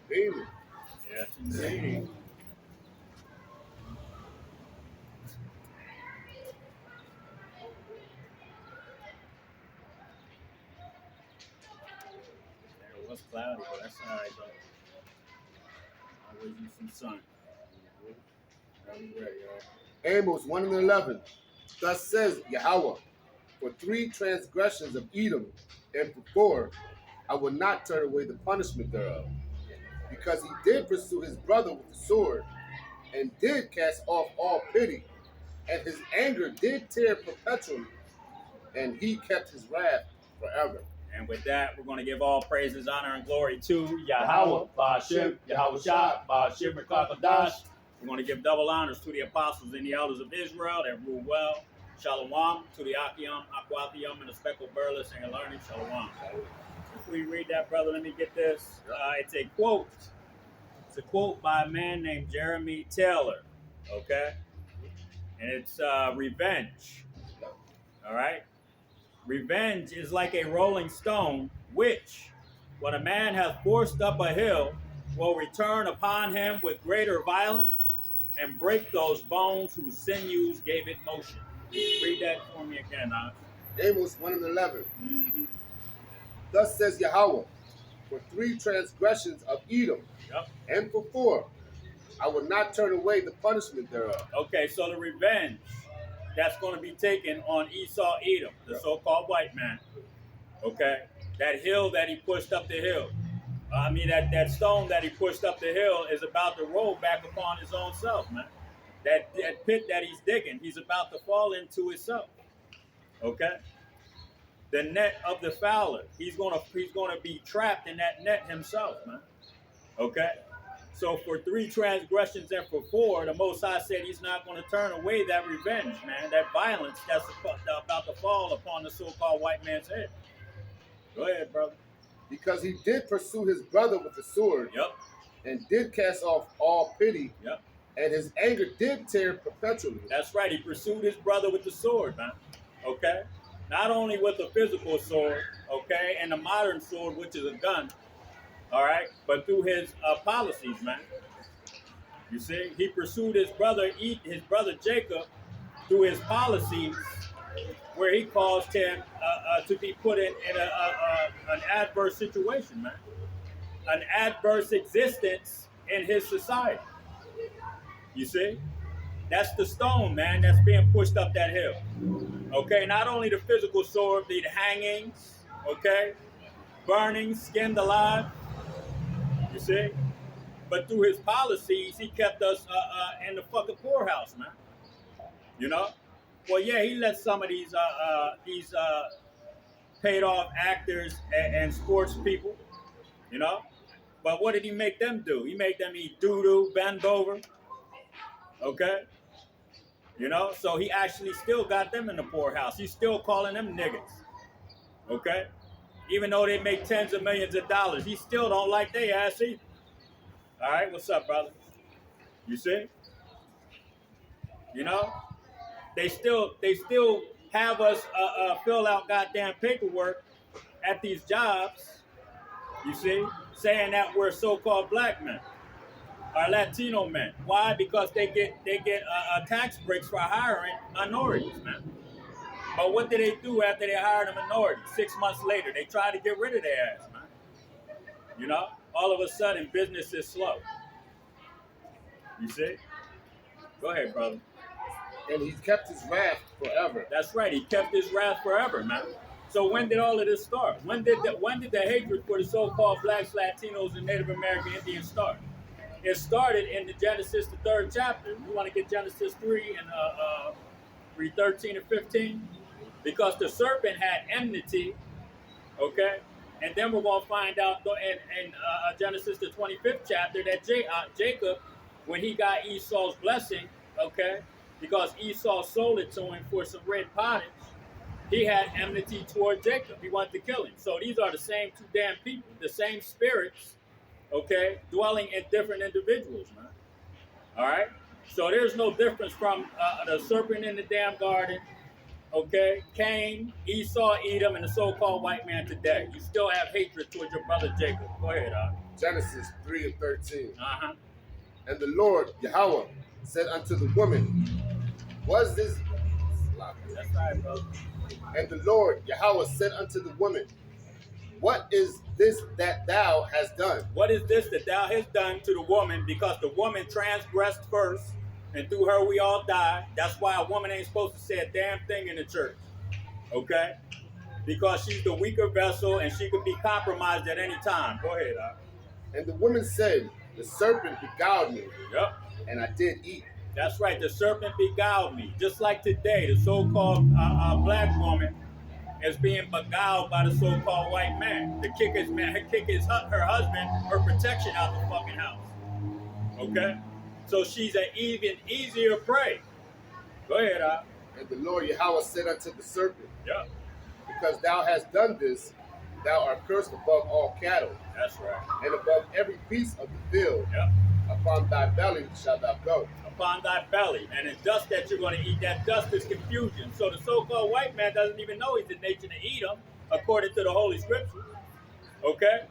Baby. Yes, indeed. It was cloudy, but that's all right, though. Always use some sun. Are you ready, y'all? Amos 1 and 11. Thus says Yahweh, for 3 transgressions of Edom, and for 4, I will not turn away the punishment thereof. Because he did pursue his brother with the sword, and did cast off all pity, and his anger did tear perpetually, and he kept his wrath forever. And with that, we're going to give all praises, honor, and glory to Yahweh, Ba'ashem, Yahweh Shah, Ba'ashem, Rekakadash. We're going to give double honors to the apostles and the elders of Israel that rule well. Shalom to the Akium, Aquathium, and the speckled burles and learning. Shalom. If we read that, brother, let me get this. It's a quote. It's a quote by a man named Jeremy Taylor. Okay? And it's revenge. All right? Revenge is like a rolling stone, which, when a man has forced up a hill, will return upon him with greater violence and break those bones whose sinews gave it motion. Read that for me again, huh? Amos 1 and 11. Mm-hmm. Thus says Yahweh, for 3 transgressions of Edom, and for 4, I will not turn away the punishment thereof. Okay, so the revenge that's going to be taken on Esau Edom, the so-called white man. Okay, that hill that he pushed up the hill. That stone that he pushed up the hill is about to roll back upon his own self, man. That pit that he's digging, he's about to fall into himself. Okay, the net of the fowler, he's gonna be trapped in that net himself, man. Okay. So for 3 transgressions and for 4, the Most High said he's not going to turn away that revenge, man, that violence that's about to fall upon the so-called white man's head. Go ahead, brother. Because he did pursue his brother with the sword, and did cast off all pity, and his anger did tear perpetually. That's right. He pursued his brother with the sword, man. Okay? Not only with a physical sword, okay, and a modern sword, which is a gun, all right, but through his policies, man. You see, he pursued his brother Jacob through his policies, where he caused him to be put in an adverse situation, man, an adverse existence in his society. You see, that's the stone, man, that's being pushed up that hill. Okay, not only the physical sword, the hangings, okay, burning, skinned alive. You see? But through his policies, he kept us in the fucking poorhouse, man. You know? Well, yeah, he let some of these paid off actors and sports people, you know? But what did he make them do? He made them eat doo-doo, bend over. Okay? You know? So he actually still got them in the poorhouse. He's still calling them niggas. Okay? Even though they make tens of millions of dollars, he still don't like their ass either. All right, what's up, brother? You see? You know, they still have us fill out goddamn paperwork at these jobs. You see, saying that we're so-called black men or Latino men. Why? Because they get tax breaks for hiring minorities, man. But what do they do after they hire a minority? 6 months later, they try to get rid of their ass, man. You know? All of a sudden, business is slow. You see? Go ahead, brother. And he's kept his wrath forever. That's right. He kept his wrath forever, man. So when did all of this start? When did the hatred for the so-called blacks, Latinos, and Native American Indians start? It started in the Genesis, the 3rd chapter. You want to get Genesis 3 and read 13 and 15? Because the serpent had enmity, okay? And then we're going to find out in Genesis, the 25th chapter, that Jacob, when he got Esau's blessing, okay, because Esau sold it to him for some red pottage, he had enmity toward Jacob. He wanted to kill him. So these are the same 2 damn people, the same spirits, okay, dwelling in different individuals, man. All right? So there's no difference from the serpent in the damn garden Okay, Cain, Esau, Edom, and the so-called white man today. You still have hatred towards your brother Jacob. Go ahead, Genesis 3 and 13. Uh-huh. And the Lord Yahweh said unto the woman, was this That's right, brother. and the Lord Yahweh said unto the woman, what is this that thou hast done? What is this that thou hast done to the woman? Because the woman transgressed first, and through her we all die. That's why a woman ain't supposed to say a damn thing in the church. Okay? Because she's the weaker vessel and she could be compromised at any time. Go ahead, And the woman said, the serpent beguiled me, Yep. and I did eat. That's right. The serpent beguiled me. Just like today, the so-called black woman is being beguiled by the so-called white man to kick her husband, her protection out the fucking house. Okay? So she's an even easier prey. Go ahead, And the Lord Yahweh said unto the serpent, Yep. because thou hast done this, thou art cursed above all cattle, That's right. and above every beast of the field. Yep. Upon thy belly shalt thou go. Upon thy belly, and the dust that you're going to eat, that dust is confusion. So the so-called white man doesn't even know he's the nation of Edom, according to the Holy Scriptures. Okay?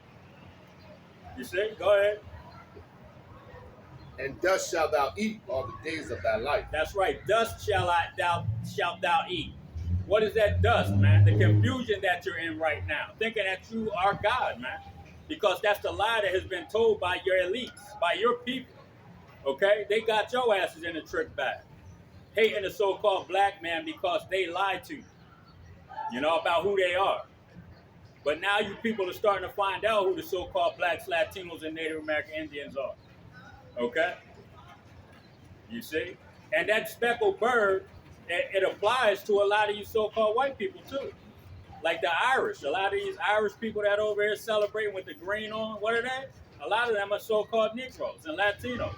You see? Go ahead. And dust shalt thou eat all the days of thy life. That's right. Dust shalt thou eat. What is that dust, man? The confusion that you're in right now, thinking that you are God, man. Because that's the lie that has been told by your elites, by your people. Okay? They got your asses in a trick bag. Hating the so-called black man because they lied to you, about who they are. But now you people are starting to find out who the so-called blacks, Latinos, and Native American Indians are. Okay? You see? And that speckled bird, it applies to a lot of you so-called white people too. Like the Irish. A lot of these Irish people that are over here celebrating with the green on, what are they? A lot of them are so-called Negroes and Latinos.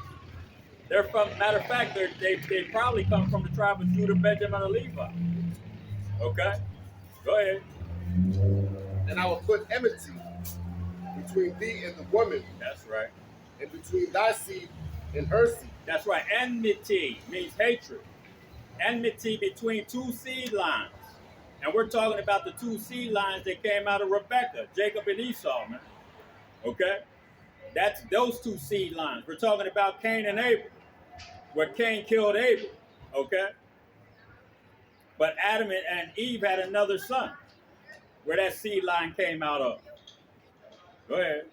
They're from, matter of fact, they probably come from the tribe of Judah, Benjamin, and Levi. Okay? Go ahead. And I will put enmity between thee and the woman, That's right. and between thy seed and her seed. That's right. Enmity means hatred. Enmity between two seed lines. And we're talking about the two seed lines that came out of Rebekah, Jacob and Esau, man. Okay? That's those two seed lines. We're talking about Cain and Abel, where Cain killed Abel. Okay? But Adam and Eve had another son, where that seed line came out of. Go ahead.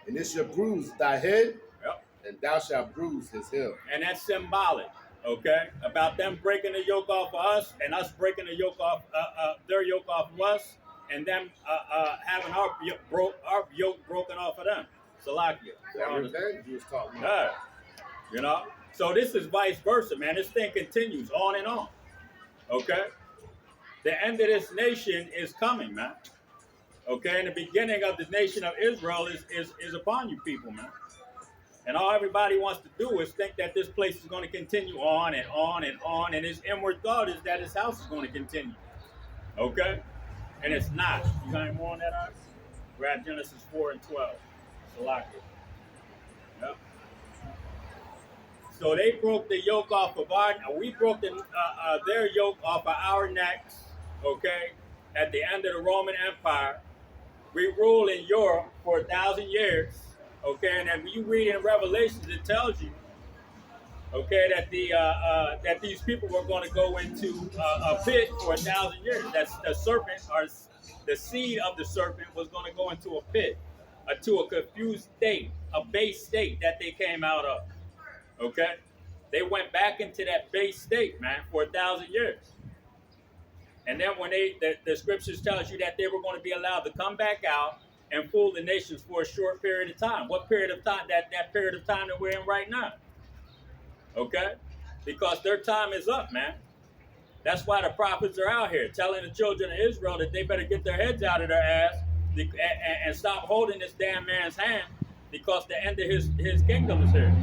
And it shall bruise thy head, Yep. and thou shalt bruise his heel. And that's symbolic, okay? About them breaking the yoke off of us and us breaking the yoke off, their yoke off of us, and them having our yoke broken off of them. Salakia. That revenge you was talking about. Yeah. So this is vice versa, man. This thing continues on and on. Okay? The end of this nation is coming, man. Okay, and the beginning of the nation of Israel is upon you people, man. And all everybody wants to do is think that this place is going to continue on and on and on, and his inward thought is that his house is going to continue. Okay? And it's not. You got any more on that, Art? Grab Genesis 4 and 12. Salakia. Yep. So they broke the yoke off of we broke their yoke off of our necks, okay, at the end of the Roman Empire. We ruled in Europe for 1,000 years, okay, and when you read in Revelations, it tells you, okay, that that these people were going to go into a pit for 1,000 years. That's the serpent, or the seed of the serpent, was going to go into a pit, to a confused state, a base state that they came out of. Okay, they went back into that base state, man, for 1,000 years. And then when the scriptures tells you that they were going to be allowed to come back out and fool the nations for a short period of time. What period of time? That period of time that we're in right now. Okay? Because their time is up, man. That's why the prophets are out here telling the children of Israel that they better get their heads out of their ass and stop holding this damn man's hand, because the end of his kingdom is here.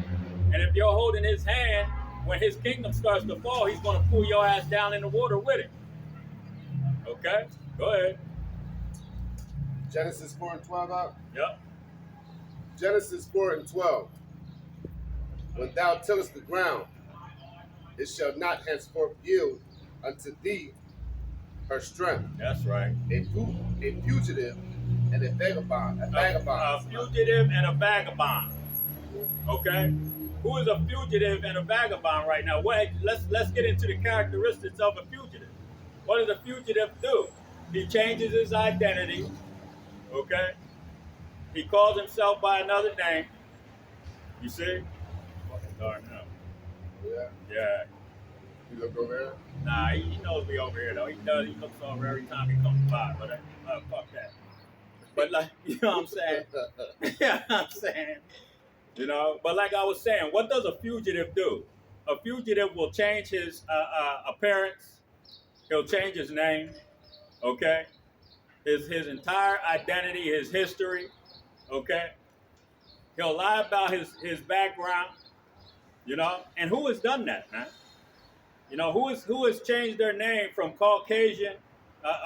And if you're holding his hand, when his kingdom starts to fall, he's going to pull your ass down in the water with him. Okay? Go ahead. Genesis 4 and 12 out? Yep. Genesis 4 and 12. When thou tillest the ground, it shall not henceforth yield unto thee her strength. That's right. A fugitive and a vagabond. A vagabond. A fugitive and a vagabond. Okay? Who is a fugitive and a vagabond right now? Let's get into the characteristics of a fugitive. What does a fugitive do? He changes his identity. Okay? He calls himself by another name. You see? Fucking dark now. Yeah. Yeah. You look over there? Nah, he knows we over here though. He does. He looks over every time he comes by. But fuck that. But like, you know what I'm saying? Yeah, I'm saying. You know. But like I was saying, what does a fugitive do? A fugitive will change his appearance. He'll change his name. Okay. His entire identity, his history. Okay. He'll lie about his background. You know. And who has done that, man? You know, who has changed their name from Caucasian,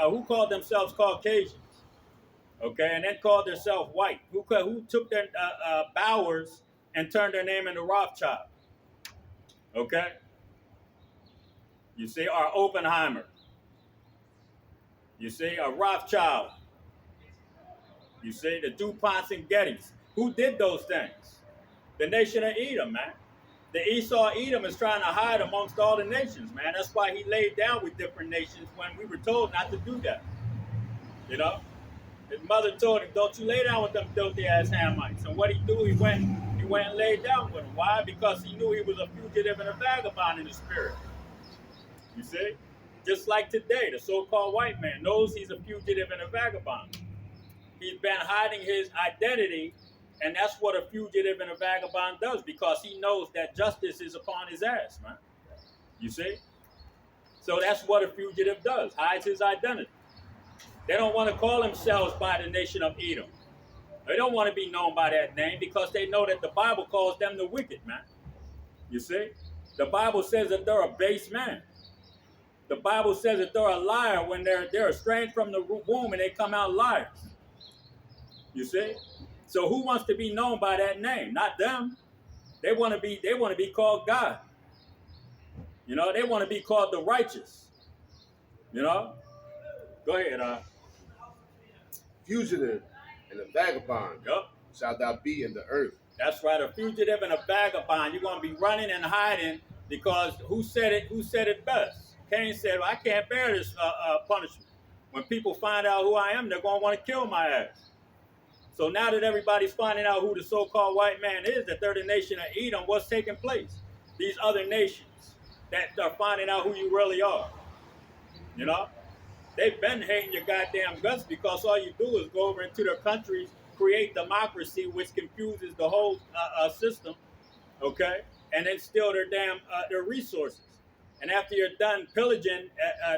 who called themselves Caucasians, okay, and then called themselves white? Who took their Bowers and turned their name into Rothschild, okay? You see, or Oppenheimer. You see, a Rothschild. You see, the DuPonts and Gettys. Who did those things? The nation of Edom, man. The Esau Edom is trying to hide amongst all the nations, man. That's why he laid down with different nations when we were told not to do that. You know? His mother told him, don't you lay down with them filthy ass Hamites. And what he do, he went and laid down with them. Why? Because he knew he was a fugitive and a vagabond in the spirit. You see? Just like today, the so-called white man knows he's a fugitive and a vagabond. He's been hiding his identity. And that's what a fugitive and a vagabond does, because he knows that justice is upon his ass, man. You see? So that's what a fugitive does, hides his identity. They don't want to call themselves by the nation of Edom. They don't want to be known by that name because they know that the Bible calls them the wicked, man. You see? The Bible says that they're a base man. The Bible says that they're a liar when they're estranged from the womb and they come out liars. You see? So who wants to be known by that name? Not them. They want to be called God. You know, they want to be called the righteous. You know? Go ahead, Fugitive and a vagabond. Yup. Shall thou be in the earth. That's right, a fugitive and a vagabond. You're going to be running and hiding because who said it best? Cain said, well, I can't bear this punishment. When people find out who I am, they're going to want to kill my ass. So now that everybody's finding out who the so-called white man is, that they're the nation of Edom, what's taking place? These other nations that are finding out who you really are. You know? They've been hating your goddamn guts because all you do is go over into their countries, create democracy, which confuses the whole system, okay? And then steal their their resources. And after you're done pillaging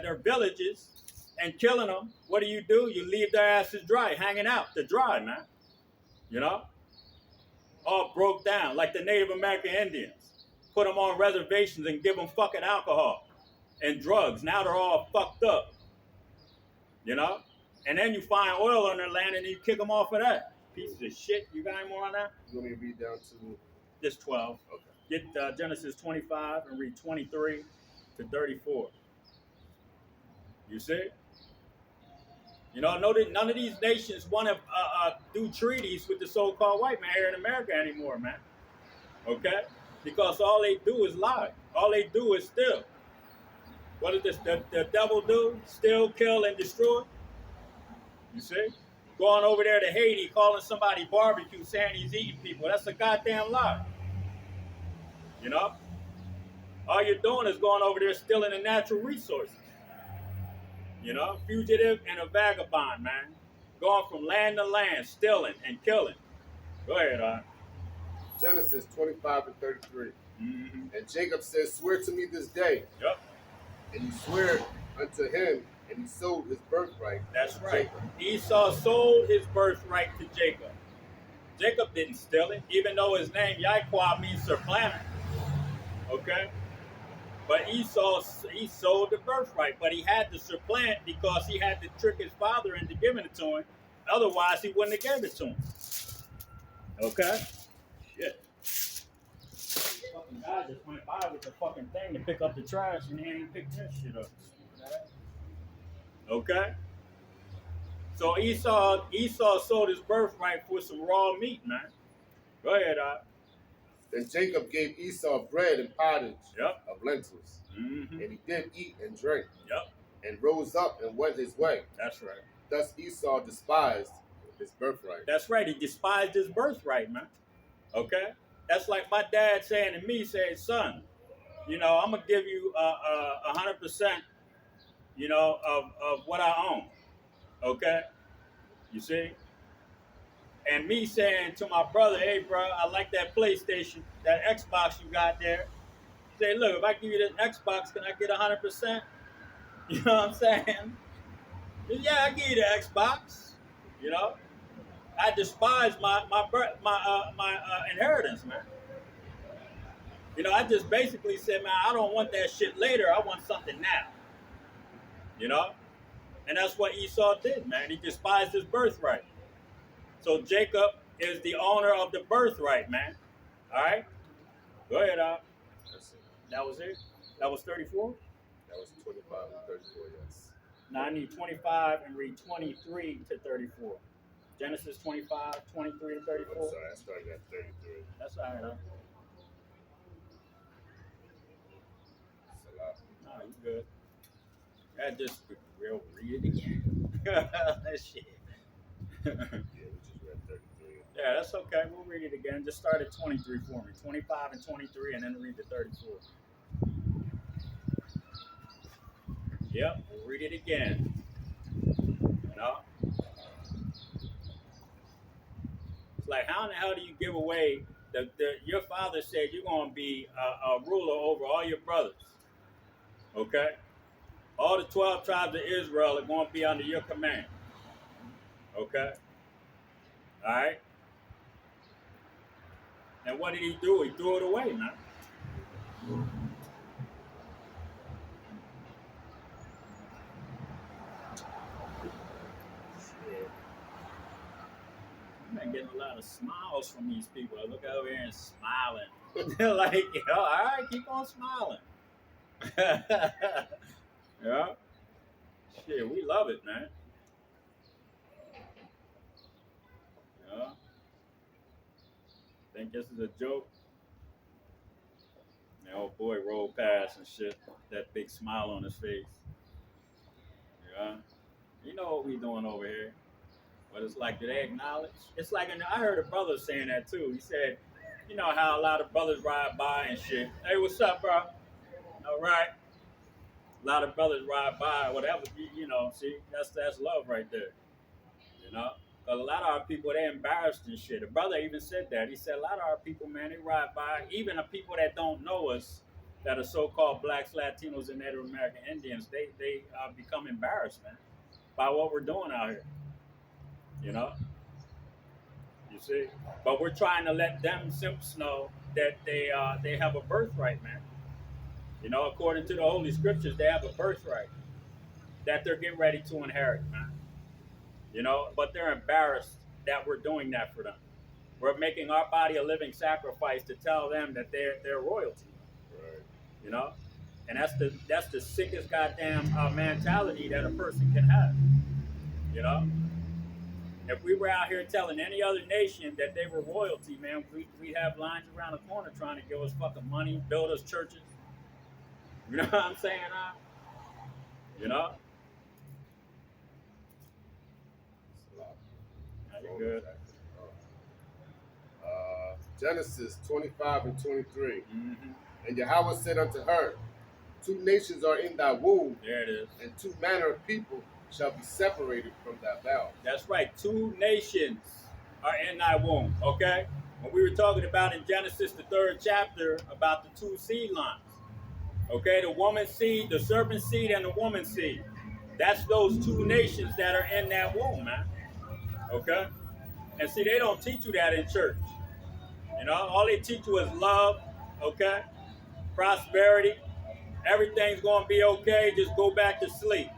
their villages, and killing them, what do? You leave their asses dry, hanging out to dry, man. You know? All broke down, like the Native American Indians. Put them on reservations and give them fucking alcohol and drugs. Now they're all fucked up. You know? And then you find oil on their land and you kick them off of that. Pieces of shit. You got any more on that? You want me to read down to? Just 12. Okay. Get Genesis 25 and read 23 to 34. You see? You know, none of these nations want to do treaties with the so-called white man here in America anymore, man. Okay? Because all they do is lie. All they do is steal. What does the devil do? Steal, kill, and destroy? You see? Going over there to Haiti, calling somebody barbecue, saying he's eating people. That's a goddamn lie. You know? All you're doing is going over there stealing the natural resources. You know, fugitive and a vagabond, man. Going from land to land, stealing and killing. Go ahead, Genesis 25 and 33. Mm-hmm. And Jacob says, swear to me this day. Yep. And he swore unto him, and he sold his birthright. That's right. Jacob. Esau sold his birthright to Jacob. Jacob didn't steal it, even though his name Yahweh means supplanter. Okay? But Esau, he sold the birthright, but he had to supplant because he had to trick his father into giving it to him. Otherwise, he wouldn't have given it to him. Okay? Shit. Fucking guy just went by with the fucking thing to pick up the trash and he ain't picked that shit up. Okay? So Esau sold his birthright for some raw meat, man. Go ahead, Then Jacob gave Esau bread and pottage Yep. of lentils. Mm-hmm. And he did eat and drink. Yep. And rose up and went his way. That's right. Thus Esau despised his birthright. That's right. He despised his birthright, man. Okay? That's like my dad saying to me, saying, son, you know, I'm going to give you 100%, you know, of what I own. Okay? You see? And me saying to my brother, hey, bro, I like that PlayStation, that Xbox you got there. Say, look, if I give you this Xbox, can I get 100%? You know what I'm saying? Yeah, I give you the Xbox. You know? I despise my inheritance, man. You know, I just basically said, man, I don't want that shit later. I want something now. You know? And that's what Esau did, man. He despised his birthright. So Jacob is the owner of the birthright, man. All right? Go ahead, Al. That was it? That was 34? That was 25 and 34, yes. Now I need 25 and read 23 to 34. Genesis 25, 23 to 34. I'm sorry, I started at 33. That's all right, huh? No, you good. I just real read it again. That shit. Yeah, we just read 33. Yeah, that's okay. We'll read it again. Just start at 23 for me. 25 and 23, and then read the 34. Yep, we'll read it again. You know? It's like, how in the hell do you give away your father said you're going to be a ruler over all your brothers. Okay? All the 12 tribes of Israel are going to be under your command. Okay? All right? And what did he do? He threw it away, man. I'm getting a lot of smiles from these people. I look over here and smiling. They're like, yo, all right, keep on smiling. Yeah. Shit, we love it, man. Yeah. Think this is a joke? The old boy rolled past and shit. That big smile on his face. Yeah. You know what we doing over here. But it's like, do they acknowledge? It's like, I heard a brother saying that too. He said, you know how a lot of brothers ride by and shit. Hey, what's up, bro? All right. A lot of brothers ride by, whatever, you know, see, that's love right there. You know? Because a lot of our people, they're embarrassed and shit. The brother even said that. He said a lot of our people, man, they ride by, even the people that don't know us, that are so-called blacks, Latinos, and Native American Indians, they become embarrassed, man, by what we're doing out here. You know? You see? But we're trying to let them simps know that they have a birthright, man. You know, according to the Holy Scriptures, they have a birthright that they're getting ready to inherit, man. You know, but they're embarrassed that we're doing that for them. We're making our body a living sacrifice to tell them that they're royalty. Right. You know? And that's the sickest goddamn mentality that a person can have. You know? If we were out here telling any other nation that they were royalty, man, we'd have lines around the corner trying to give us fucking money, build us churches. You know what I'm saying, huh? You know? You good? Genesis 25 and 23. Mm-hmm. And Yahweh said unto her, 2 nations are in thy womb, There it is. and 2 manner of people shall be separated from thy bowels. That's right. 2 nations are in thy womb, okay? When we were talking about in Genesis, the 3rd chapter, about the 2 seed lines, okay? The woman's seed, the serpent seed, and the woman's seed. That's those 2 nations that are in that womb, man, okay? And see, they don't teach you that in church. You know, all they teach you is love, okay? Prosperity. Everything's going to be okay. Just go back to sleep.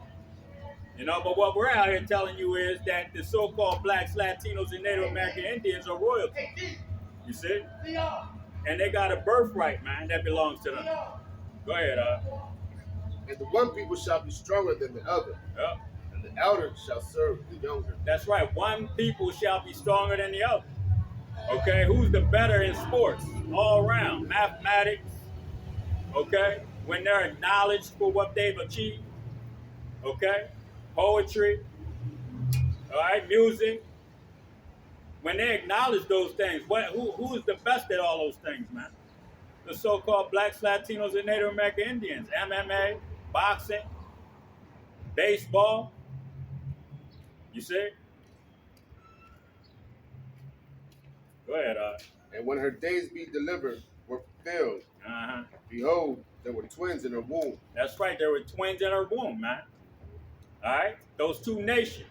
You know, but what we're out here telling you is that the so-called blacks, Latinos, and Native American Indians are royalty. You see? And they got a birthright, man, that belongs to them. Go ahead, And the one people shall be stronger than the other, Yep. and the elder shall serve the younger. That's right. One people shall be stronger than the other. Okay, who's the better in sports? All around. Mathematics, okay? When they're acknowledged for what they've achieved, okay? Poetry, all right, music. When they acknowledge those things, who is the best at all those things, man? The so-called blacks, Latinos, and Native American Indians. MMA, boxing, baseball. You see? Go ahead, And when her days be delivered were fulfilled, Uh-huh. behold, there were twins in her womb. That's right. There were twins in her womb, man. All right? Those two nations,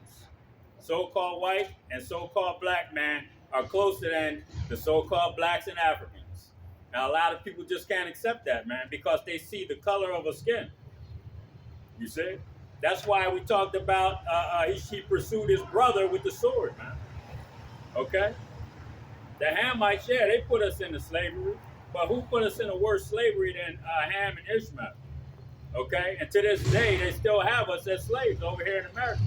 so-called white and so-called black, man, are closer than the so-called blacks and Africans. Now, a lot of people just can't accept that, man, because they see the color of a skin. You see? That's why we talked about he pursued his brother with the sword, man. Okay? The Hamites, yeah, they put us into slavery, but who put us in a worse slavery than Ham and Ishmael? Okay? And to this day, they still have us as slaves over here in America.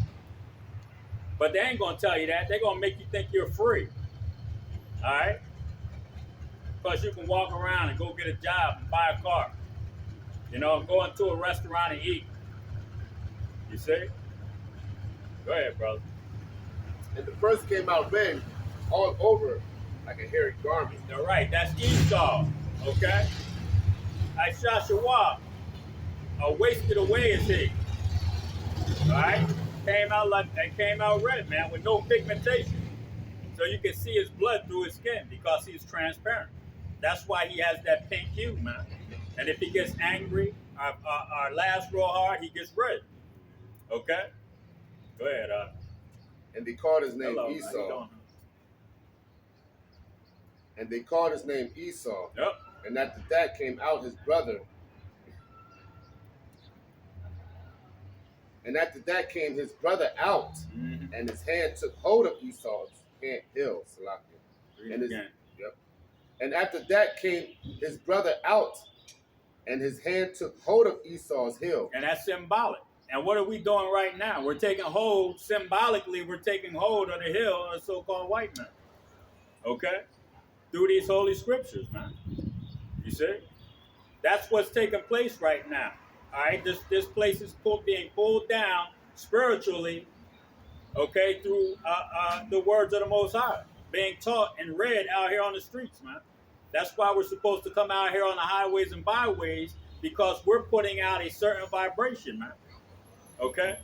But they ain't going to tell you that. They're going to make you think you're free. All right? Because you can walk around and go get a job and buy a car. You know, go into a restaurant and eat. You see? Go ahead, brother. And the first came out red all over like a hairy garment. All right, that's Esau. Okay? Ishashua, wasted away is he. All right? Came out red, man, with no pigmentation. So you can see his blood through his skin because he's transparent. That's why he has that pink hue, man. And if he gets angry or laughs real hard, he gets red. Okay? Go ahead. And they called his name Hello, Esau. And they called his name Esau. Yep. And after that came out his brother. And after that came his brother out, and his hand took hold of Esau's heel. Yep. And after that came his brother out, and his hand took hold of Esau's heel. And that's symbolic. And what are we doing right now? We're taking hold, symbolically, we're taking hold of the heel of the so-called white man. Okay? Through these holy scriptures, man. You see? That's what's taking place right now. All right? This place is being pulled down spiritually, okay, through the words of the Most High, being taught and read out here on the streets, man. That's why we're supposed to come out here on the highways and byways, because we're putting out a certain vibration, man. Okay?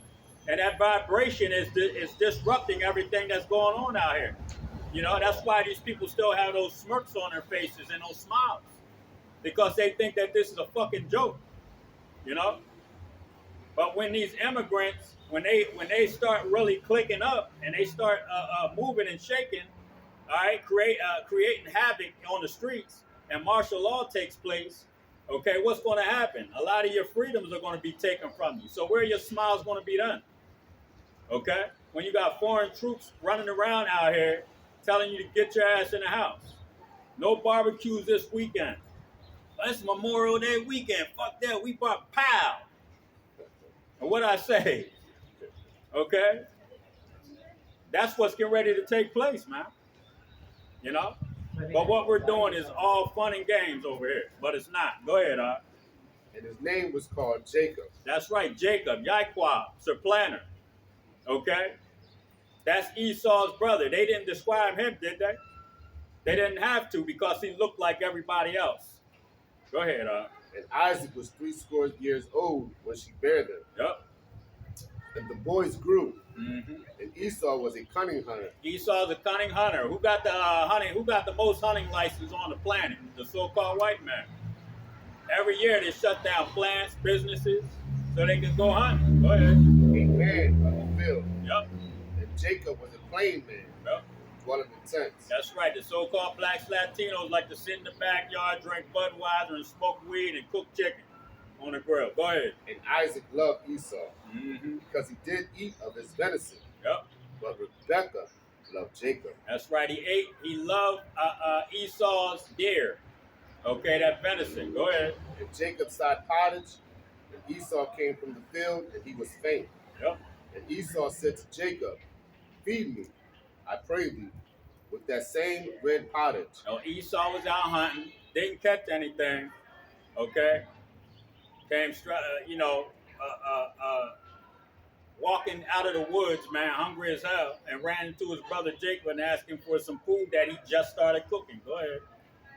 And that vibration is disrupting everything that's going on out here. You know, that's why these people still have those smirks on their faces and those smiles. Because they think that this is a fucking joke. You know? But when these immigrants, when they start really clicking up and they start moving and shaking, all right, creating havoc on the streets, and martial law takes place, okay, what's going to happen? A lot of your freedoms are going to be taken from you. So where are your smiles going to be done? Okay? When you got foreign troops running around out here telling you to get your ass in the house. No barbecues this weekend. That's Memorial Day weekend. Fuck that. We bought pow. And what I say? Okay? That's what's getting ready to take place, man. You know? But what we're doing is all fun and games over here. But it's not. Go ahead, And his name was called Jacob. That's right, Jacob, Yaiqua, Supplanter. Okay? That's Esau's brother. They didn't describe him, did they? They didn't have to, because he looked like everybody else. Go ahead, And Isaac was 80 years old when she bare them. Yep. And the boys grew. Mm-hmm. And Esau was a cunning hunter. Esau's a cunning hunter. Who got the hunting? Who got the most hunting license on the planet? The so-called white man. Every year they shut down plants, businesses, so they can go hunting. Go ahead. A man of the field. Yep. And Jacob was a plain man. Yep. One of the tents. That's right. The so-called blacks, Latinos like to sit in the backyard, drink Budweiser, and smoke weed and cook chicken on the grill. Go ahead. And Isaac loved Esau Mm-hmm. because he did eat of his venison. Yep. But Rebekah loved Jacob. That's right. He loved Esau's deer. Okay, that venison. Go ahead. And Jacob sought pottage, and Esau came from the field, and he was faint. Yep. And Esau said to Jacob, feed me, I pray thee, with that same red pottage. So Esau was out hunting, didn't catch anything. Okay, came straight, walking out of the woods, man, hungry as hell, and ran into his brother Jacob and asked him for some food that he just started cooking. Go ahead.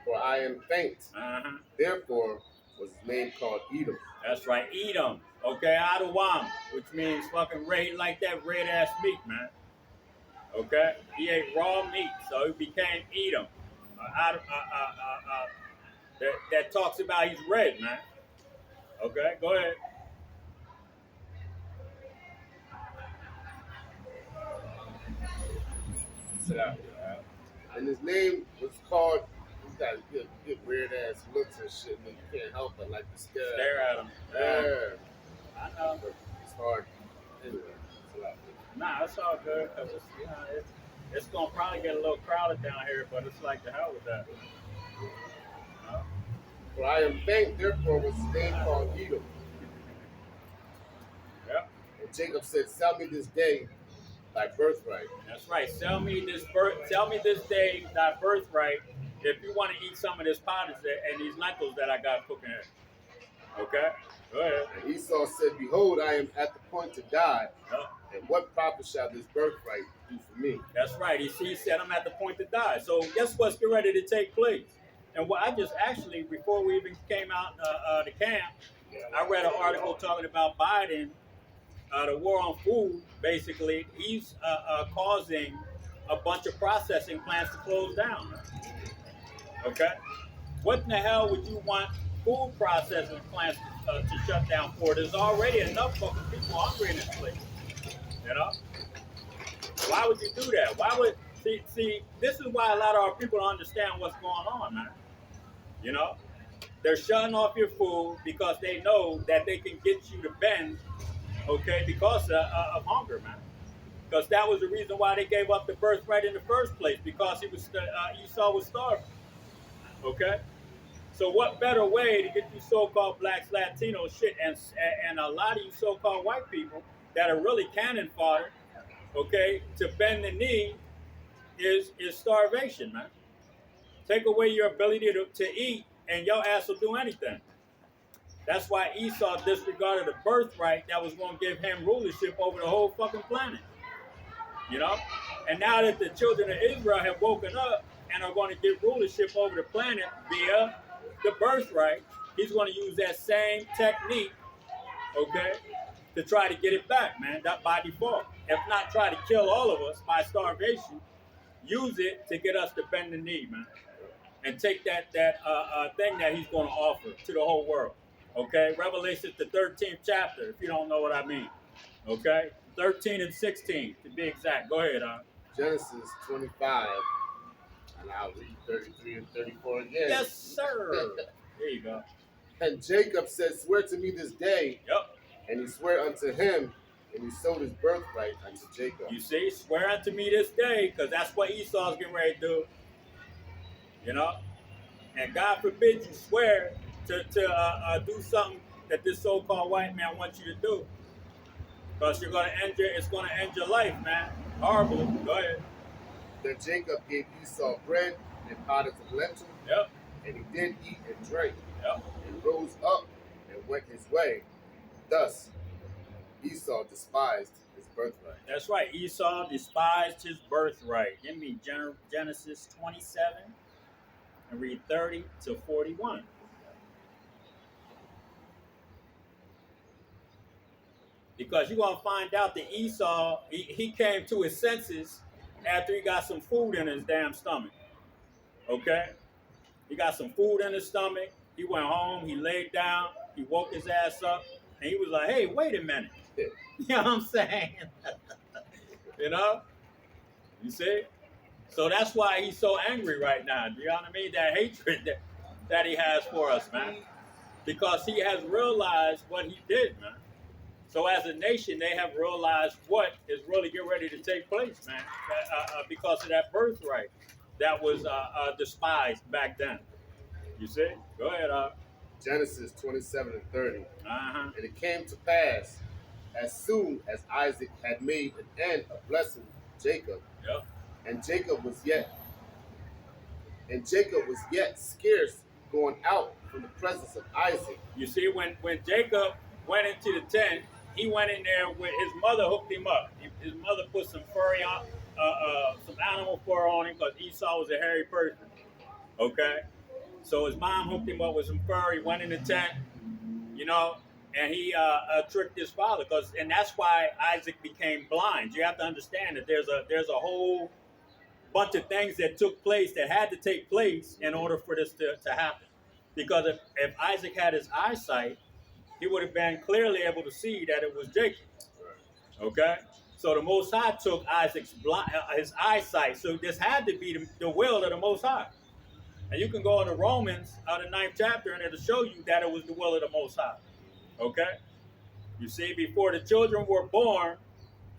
For I am faint. Uh-huh. Therefore was his name called Edom. That's right, Edom. Okay, Adawam, which means fucking red like that red ass meat, man. Okay, he ate raw meat, so he became Edom. That talks about he's red, man. Okay, go ahead. Sit down. And his name was called, you got get weird ass looks and shit, man. You can't help but like to stare. Stare at him. Yeah. I know. It's hard. Anyway, it's a lot. Nah, it's all good because it's gonna probably get a little crowded down here, but it's like the hell with that. You know? For I am faint, therefore was his name called Edom. Yep. And Jacob said, sell me this day thy birthright. That's right. Tell me this day thy birthright if you want to eat some of this pottage and these lentils that I got cooking here. Okay? Go ahead. And Esau said, behold, I am at the point to die. Yep. And what profit shall this birthright do for me? That's right. He said, I'm at the point to die. So guess what's getting ready to take place? And what I just actually, before we even came out the camp, I read an article talking about Biden, the war on food. Basically, he's causing a bunch of processing plants to close down. Okay? What in the hell would you want food processing plants to shut down for? There's already enough fucking people hungry in this place. You know? Why would you do that? Why would see? This is why a lot of our people don't understand what's going on, man. You know, they're shutting off your food because they know that they can get you to bend, okay, because of hunger, man. Because that was the reason why they gave up the birthright in the first place, because Esau was starving, okay. So what better way to get you so-called blacks, Latinos, shit, and a lot of you so-called white people that are really cannon fodder, okay, to bend the knee is starvation, man. Take away your ability to eat, and your ass will do anything. That's why Esau disregarded the birthright that was going to give him rulership over the whole fucking planet. You know? And now that the children of Israel have woken up and are going to get rulership over the planet via the birthright, he's going to use that same technique, okay, to try to get it back, man, that by default. If not try to kill all of us by starvation, use it to get us to bend the knee, man. And take that thing that he's going to offer to the whole world. Okay? Revelation, the 13th chapter, if you don't know what I mean. Okay? 13 and 16, to be exact. Go ahead, Genesis 25, and I'll read 33 and 34 again. Yes, sir. There you go. And Jacob said, swear to me this day. Yep. And he swore unto him, and he sold his birthright unto Jacob. You see, swear unto me this day, because that's what Esau's getting ready to do. You know, and God forbid you swear to do something that this so-called white man wants you to do, because it's going to end your life, man. Horribly. Go ahead. Then Jacob gave Esau bread and pottage of lentil. Yep. And he did eat and drank. Yep. And rose up and went his way. Thus Esau despised his birthright. That's right. Esau despised his birthright. Give me Genesis 27. And read 30 to 41. Because you're going to find out that Esau, he came to his senses after he got some food in his damn stomach. Okay? He got some food in his stomach. He went home. He laid down. He woke his ass up. And he was like, hey, wait a minute. You know what I'm saying? You know? You see? So that's why he's so angry right now. You know what I mean? That hatred that he has for us, man. Because he has realized what he did, man. So as a nation, they have realized what is really getting ready to take place, man. Because of that birthright that was despised back then. You see? Go ahead. Genesis 27 and 30. Uh-huh. And it came to pass, as soon as Isaac had made an end of blessing Jacob, Yep. and Jacob was yet scarce going out from the presence of Isaac. You see, when Jacob went into the tent, he went in there with his mother hooked him up. His mother put some furry on, some animal fur on him because Esau was a hairy person. Okay, so his mom hooked him up with some fur. He went in the tent, you know, and he tricked his father and that's why Isaac became blind. You have to understand that there's a whole bunch of things that took place that had to take place in order for this to happen. Because if Isaac had his eyesight, he would have been clearly able to see that it was Jacob. Okay? So the Most High took his eyesight. So this had to be the will of the Most High. And you can go into Romans, the 9th chapter, and it'll show you that it was the will of the Most High. Okay? You see, before the children were born,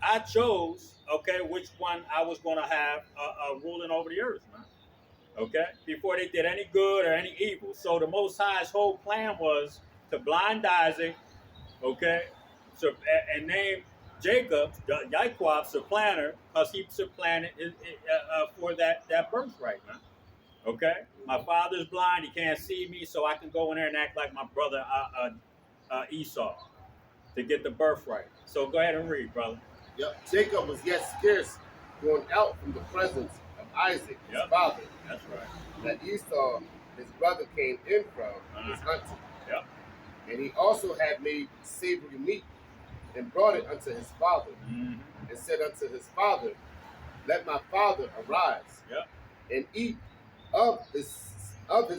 I chose, okay, which one I was going to have ruling over the earth, man. Okay? Before they did any good or any evil. So the Most High's whole plan was to blind Isaac, okay, so, and name Jacob, Yaquab, supplanter, because he supplanted for that birthright, man. Okay? My father's blind, he can't see me, so I can go in there and act like my brother Esau to get the birthright. So go ahead and read, brother. Yep. Jacob was yet scarce going out from the presence of Isaac, his father. That's right. That Esau, his brother, came in from his hunting. Yep. And he also had made savory meat and brought it unto his father, and said unto his father, let my father arise, and eat of his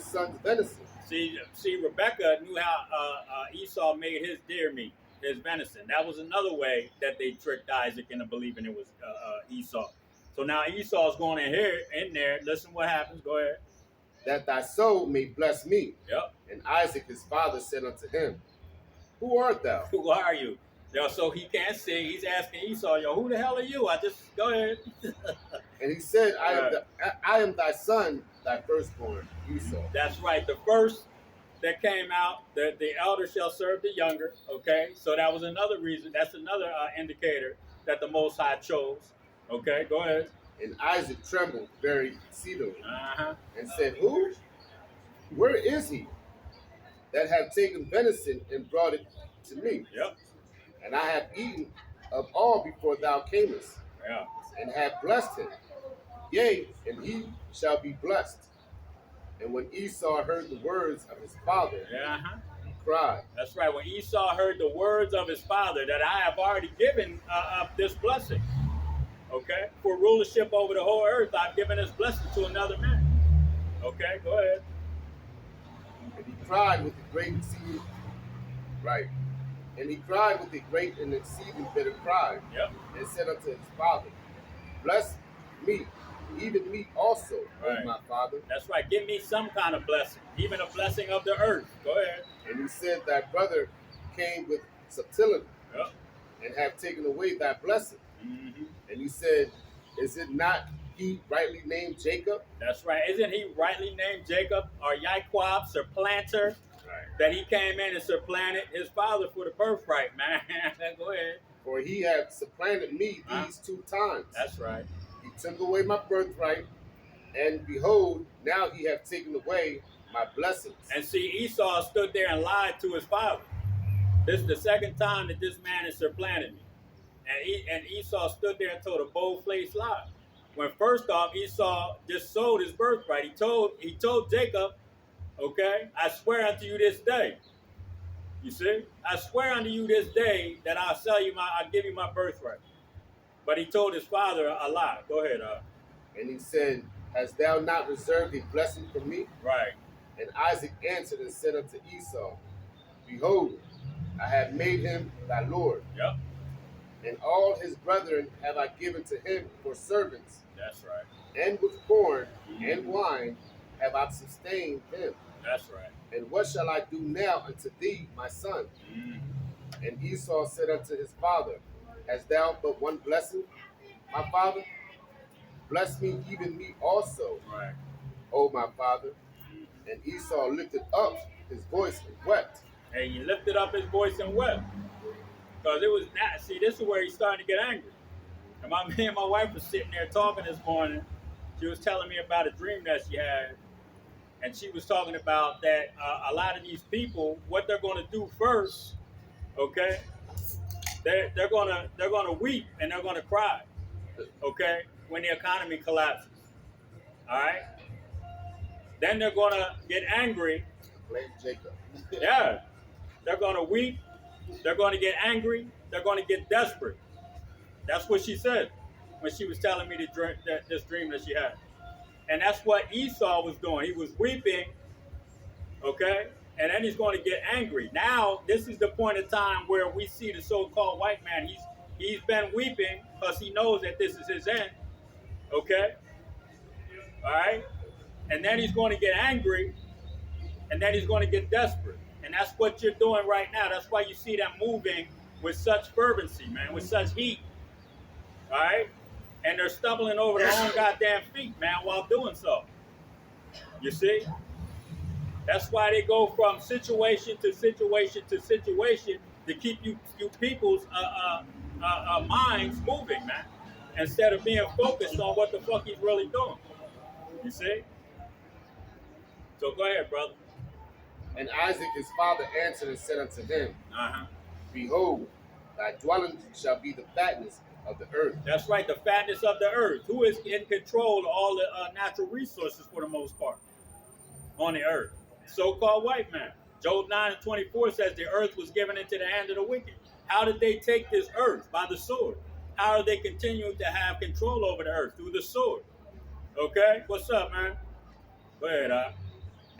son's venison. See, Rebecca knew how Esau made his deer meat, his venison. That was another way that they tricked Isaac into believing it was Esau. So now Esau's going in there. Listen what happens. Go ahead. That thy soul may bless me. Yep. And Isaac his father said unto him, who art thou? Who are you? Yo, so he can't see. He's asking Esau, yo, who the hell are you? Go ahead. And he said, I am thy son, thy firstborn, Esau. That's right. The first that came out, the elder shall serve the younger. Okay, so that was another reason. That's another indicator that the Most High chose. Okay, go ahead. And Isaac trembled very exceedingly, and said, who? Where is he that have taken venison and brought it to me? Yep. And I have eaten of all before thou camest, and have blessed him. Yea, and he shall be blessed. And when Esau heard the words of his father, he cried. That's right. When Esau heard the words of his father, that I have already given this blessing, okay, for rulership over the whole earth, I've given this blessing to another man. Okay, go ahead. And he cried with a great exceeding, And he cried with a great and exceeding bitter cry, and said unto his father, bless me, even me also, O my father. That's right. Give me some kind of blessing, even a blessing of the earth. Go ahead. And he said, thy brother came with subtlety, and have taken away thy blessing. And he said, is it not he rightly named Jacob? That's right. Isn't he rightly named Jacob, or Yaquab, supplanter? That he came in and supplanted his father for the birthright, man. Go ahead. For he had supplanted me these 2 times. That's right. He took away my birthright, and behold, now he hath taken away my blessings. And see, Esau stood there and lied to his father. This is the second time that this man has supplanted me. And Esau stood there and told a bold-faced lie. When first off, Esau just sold his birthright. He told Jacob, okay, I swear unto you this day. You see? I swear unto you this day that I'll give you my birthright. But he told his father a lie. Go ahead. And he said, hast thou not reserved a blessing for me? Right. And Isaac answered and said unto Esau, behold, I have made him thy Lord. Yep. And all his brethren have I given to him for servants. That's right. And with corn and wine have I sustained him. That's right. And what shall I do now unto thee, my son? And Esau said unto his father, hast thou but one blessing, my father? Bless me, even me also, O my father. And Esau lifted up his voice and wept. And he lifted up his voice and wept. Because it was not, see, this is where he's starting to get angry. And me and my wife was sitting there talking this morning. She was telling me about a dream that she had. And she was talking about that a lot of these people, what they're going to do first, okay? They're gonna weep and they're gonna cry, okay, when the economy collapses. All right. Then they're gonna get angry. Blame Jacob. Yeah. They're gonna weep. They're gonna get angry. They're gonna get desperate. That's what she said when she was telling me this dream that she had. And that's what Esau was doing. He was weeping, okay? And then he's going to get angry. Now, this is the point of time where we see the so-called white man. He's been weeping because he knows that this is his end, okay? All right? And then he's going to get angry, and then he's going to get desperate. And that's what you're doing right now. That's why you see them moving with such fervency, man, with such heat. All right? And they're stumbling over their own goddamn feet, man, while doing so. You see? That's why they go from situation to situation to situation to keep you people's minds moving, man, instead of being focused on what the fuck he's really doing. You see? So go ahead, brother. And Isaac his father answered and said unto him, Behold, thy dwelling shall be the fatness of the earth. That's right, the fatness of the earth. Who is in control of all the natural resources for the most part on the earth? So-called white man. Job 9:24 says the earth was given into the hand of the wicked. How did they take this earth? By the sword. How are they continuing to have control over the earth? Through the sword. Okay? What's up, man? Go ahead,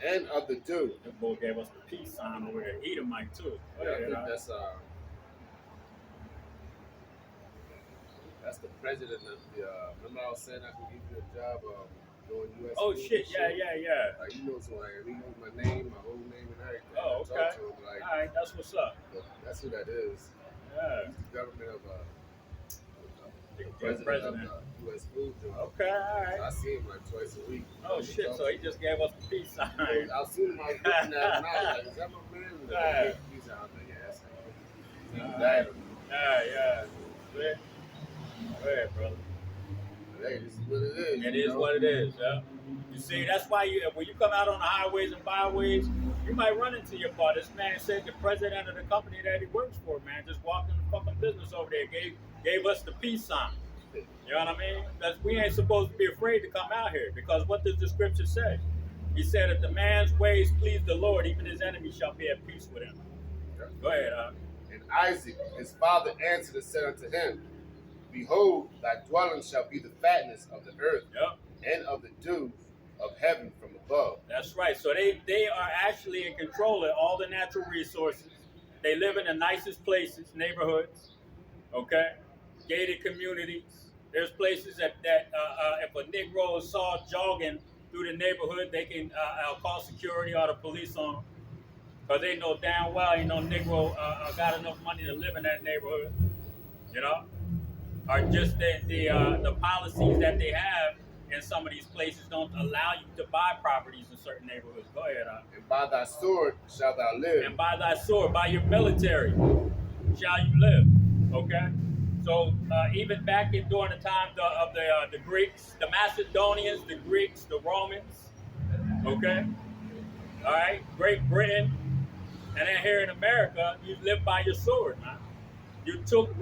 And of the dew. That boy gave us the peace sign over there. Edomite too. Yeah, I think that's the president of the. Remember I was saying I could give you a job doing U.S. Oh shit! Yeah. Like he knows who I am. He knows my name, my whole name, and everything. Oh, okay. I talk to him, like, all right, that's what's up. That's who that is. Yeah. He's the government of The president of the U.S. Food Joint. Okay, all right. So I see him like twice a week. Oh shit! So he just gave us the peace sign. I was seeing him. I was looking at him. I was like, "Is that my man?" Yeah. He's out there. Yeah, that's him. Yeah. Go ahead, brother. Hey, this is what it is. It is what it is, yeah. You see, that's why when you come out on the highways and byways, you might run into your car. This man said the president of the company that he works for, man, just walked in the fucking business over there, gave us the peace sign. You know what I mean? Because we ain't supposed to be afraid to come out here. Because what does the scripture say? He said, if the man's ways please the Lord, even his enemies shall be at peace with him. Yeah. Go ahead, And Isaac, his father, answered and said unto him, Behold, thy dwelling shall be the fatness of the earth, and of the dew of heaven from above. That's right. So they are actually in control of all the natural resources. They live in the nicest places, neighborhoods, okay? Gated communities. There's places that if a Negro is saw jogging through the neighborhood, they can call security or the police on them. Because they know damn well ain't no Negro got enough money to live in that neighborhood, you know? Or just the policies that they have in some of these places don't allow you to buy properties in certain neighborhoods. Go ahead, And by thy sword shalt thou live. And by thy sword, by your military, shall you live. Okay? So even back during the time of the Greeks, the Macedonians, the Greeks, the Romans, okay? All right? Great Britain, and then here in America, you live by your sword, man. You took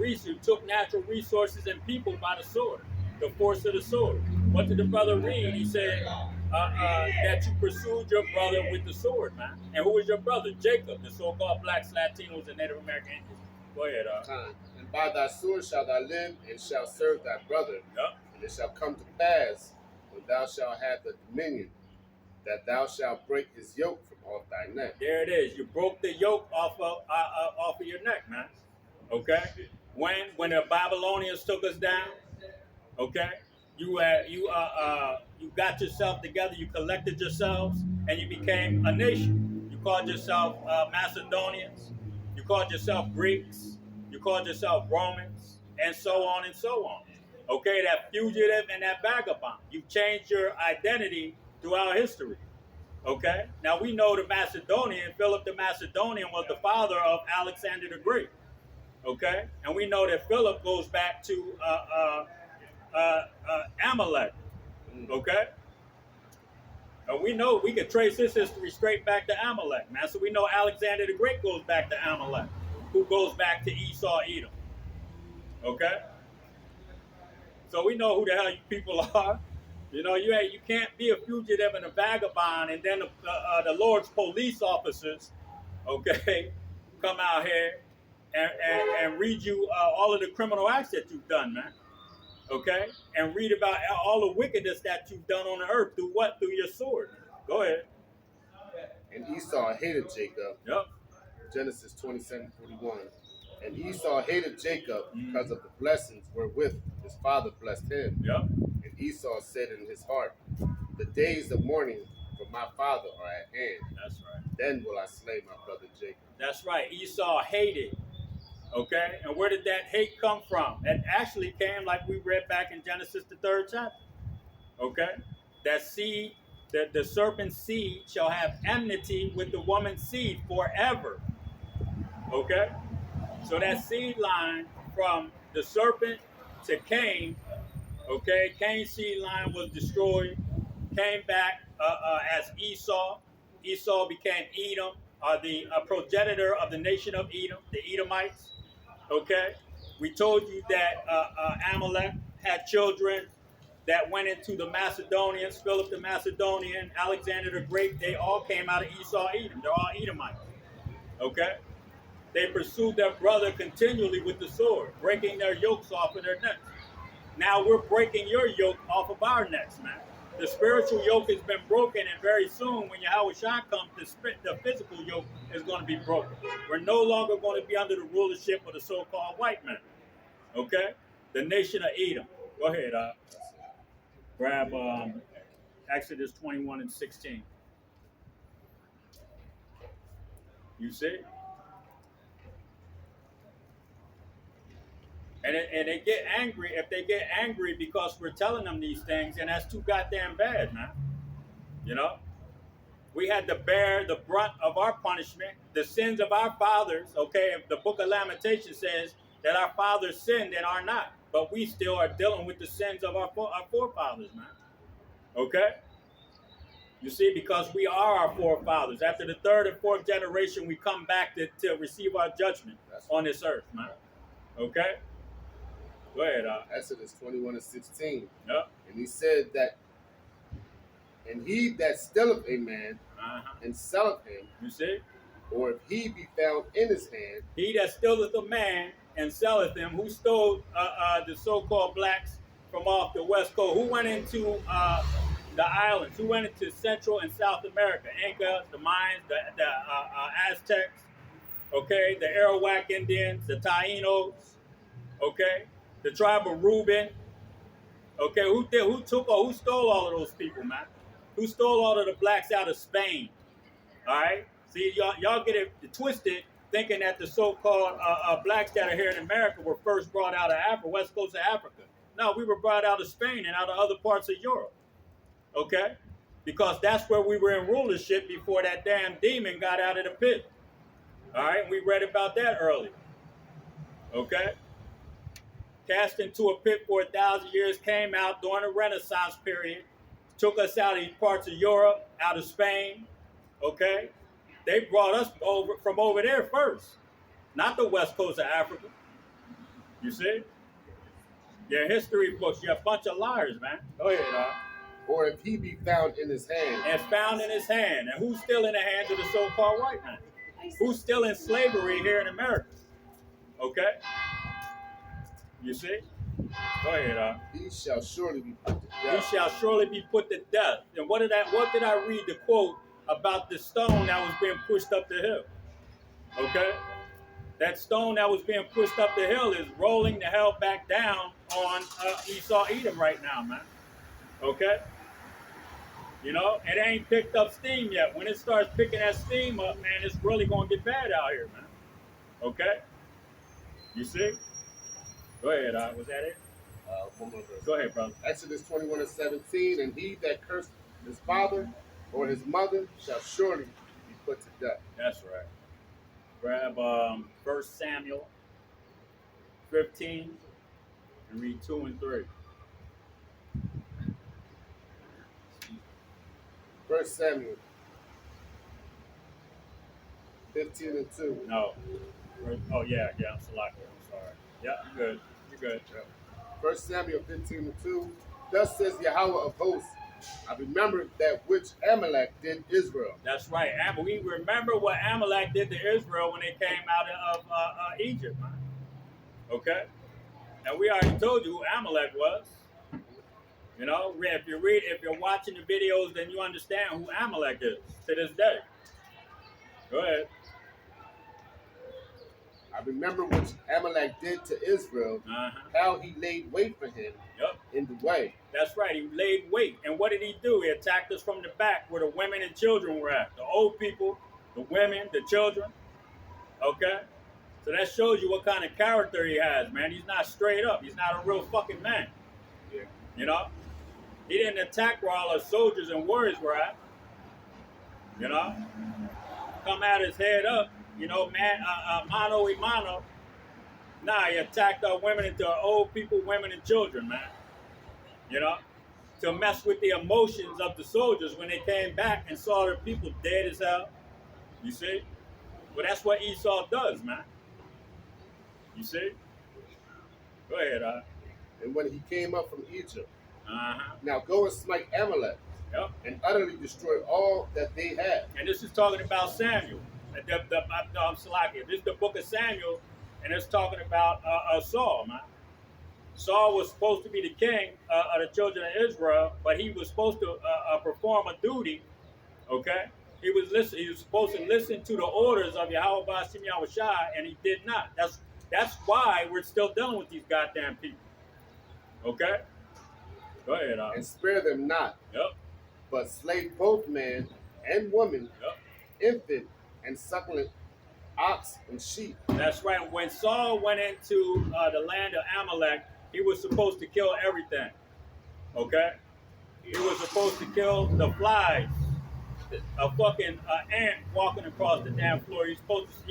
natural resources and people by the sword, the force of the sword. What did the brother read? He said that you pursued your brother with the sword, man. And who was your brother? Jacob, the so-called blacks, Latinos, and Native American Indians. Go ahead, And by thy sword shalt thou live, and shalt serve thy brother. Yep. And it shall come to pass, when thou shalt have the dominion, that thou shalt break his yoke from off thy neck. There it is. You broke the yoke off of your neck, man. Okay? When the Babylonians took us down, okay? You got yourself together, you collected yourselves, and you became a nation. You called yourself Macedonians, you called yourself Greeks, you called yourself Romans, and so on and so on. Okay, that fugitive and that vagabond. You've changed your identity throughout history. Okay. Now we know the Macedonian, Philip the Macedonian, was the father of Alexander the Great. Okay, and we know that Philip goes back to Amalek. Okay, and we know we can trace his history straight back to Amalek, man. So we know Alexander the Great goes back to Amalek, who goes back to Esau, Edom. Okay, so we know who the hell you people are. You know, you can't be a fugitive and a vagabond, and then the Lord's police officers, okay, come out here and read you all of the criminal acts that you've done, man. Okay, and read about all the wickedness that you've done on the earth through what? Through your sword. Go ahead. And Esau hated Jacob. Yep. Genesis 27:41. And Esau hated Jacob because of the blessings wherewith his father blessed him. Yep. And Esau said in his heart, the days of mourning for my father are at hand. That's right. Then will I slay my brother Jacob. That's right. Esau hated. Okay, and where did that hate come from? It actually came, like we read back in Genesis, the 3rd chapter. Okay, that seed, the serpent's seed shall have enmity with the woman's seed forever. Okay, so that seed line from the serpent to Cain, okay, Cain's seed line was destroyed, came back as Esau. Esau became Edom, the progenitor of the nation of Edom, the Edomites. Okay, we told you that Amalek had children that went into the Macedonians, Philip the Macedonian, Alexander the Great. They all came out of Esau, Edom. They're all Edomites. Okay, they pursued their brother continually with the sword, breaking their yokes off of their necks. Now we're breaking your yoke off of our necks, man. The spiritual yoke has been broken, and very soon, when Yahweh Shah comes, the physical yoke is going to be broken. We're no longer going to be under the rulership of the so-called white man. Okay? The nation of Edom. Go ahead, grab Exodus 21:16. You see? And they get angry. If they get angry because we're telling them these things, and that's too goddamn bad, man. You know? We had to bear the brunt of our punishment, the sins of our fathers. Okay, if the book of Lamentations says that our fathers sinned and are not, but we still are dealing with the sins of our forefathers, man. Okay? You see, because we are our forefathers. After the 3rd and 4th generation, we come back to receive our judgment on this earth, man. Okay? Go ahead. Exodus 21:16. Yep. And he said that, and he that stealeth a man and selleth him, you see, or if he be found in his hand, he that stealeth a man and selleth him, who stole the so-called blacks from off the West Coast, who went into the islands, who went into Central and South America, Incas, the Mayans, the Aztecs, okay, the Arawak Indians, the Taínos, okay, the tribe of Reuben, okay, who stole all of those people, man? Who stole all of the blacks out of Spain? All right, see, y'all get it twisted, thinking that the so-called blacks that are here in America were first brought out of Africa, west coast of Africa. No, we were brought out of Spain and out of other parts of Europe. Okay, because that's where we were in rulership before that damn demon got out of the pit. All right, we read about that earlier. Okay, cast into a pit for 1,000 years, came out during the Renaissance period, took us out of these parts of Europe, out of Spain. Okay, they brought us over from over there first, not the west coast of Africa. You see, your history books, you're a bunch of liars, man. Go ahead, or if he be found in his hand. And found in his hand. And who's still in the hands of the so-called white man? Who's still in slavery here in America? Okay? You see? Go ahead, He shall surely be put to death. He shall surely be put to death. And what did I read the quote about the stone that was being pushed up the hill? Okay? That stone that was being pushed up the hill is rolling the hell back down on Esau, Edom right now, man. Okay? You know, it ain't picked up steam yet. When it starts picking that steam up, man, it's really going to get bad out here, man. Okay? You see? Go ahead, was that it? One more verse. Go ahead, brother. Exodus 21:17, and he that cursed his father or his mother shall surely be put to death. That's right. Grab 1 Samuel 15 and read 2 and 3. 1 Samuel 15 and 2. No. Oh, yeah, I'm selected. I'm sorry. Yeah, I'm good. You're good. 1 Samuel 15 and 2. Thus says Yahweh of hosts, I remember that which Amalek did Israel. That's right. We remember what Amalek did to Israel when they came out of Egypt, man. Okay? And we already told you who Amalek was. You know, if you're watching the videos, then you understand who Amalek is to this day. Go ahead. I remember which Amalek did to Israel, how he laid wait for him in the way. That's right. He laid wait. And what did he do? He attacked us from the back where the women and children were at. The old people, the women, the children. Okay? So that shows you what kind of character he has, man. He's not straight up. He's not a real fucking man. Yeah. You know? He didn't attack where all our soldiers and warriors were at. You know? Come at his head up. You know, man, mano y mano. Nah, he attacked our women and our old people, women and children, man. You know, to mess with the emotions of the soldiers when they came back and saw their people dead as hell. You see? Well, that's what Esau does, man. You see? Go ahead, And when he came up from Egypt, uh-huh. Now go and smite Amalek, and utterly destroy all that they had. And this is talking about Samuel. Salakia. This is the book of Samuel, and it's talking about Saul, man. Saul was supposed to be the king of the children of Israel, but he was supposed to perform a duty. Okay, he was supposed to listen to the orders of Yahweh Ba'asim Yahushai, and he did not. That's why we're still dealing with these goddamn people. Okay, go ahead. And spare them not. But slay both man and woman, infant and suckling, ox and sheep. That's right. When Saul went into the land of Amalek, he was supposed to kill everything. Okay? He was supposed to kill the flies. A fucking ant walking across the damn floor. He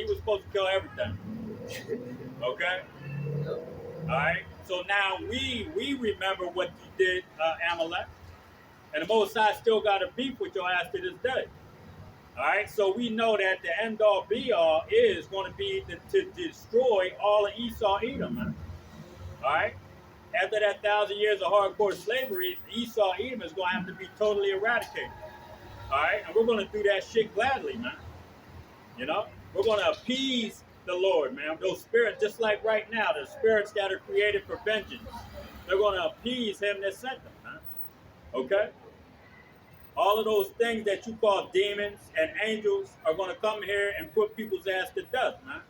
was supposed to kill everything. Okay? All right? So now we remember what you did, Amalek. And the Most High still got a beef with your ass to this day. All right, so we know that the end all be all is going to be to destroy all of Esau, Edom, man. All right, after that 1,000 years of hardcore slavery, Esau, Edom is going to have to be totally eradicated. All right, and we're going to do that shit gladly, man. You know, we're going to appease the Lord, man. Those spirits, just like right now, the spirits that are created for vengeance, they're going to appease him that sent them, man. Okay. All of those things that you call demons and angels are going to come here and put people's ass to death, man.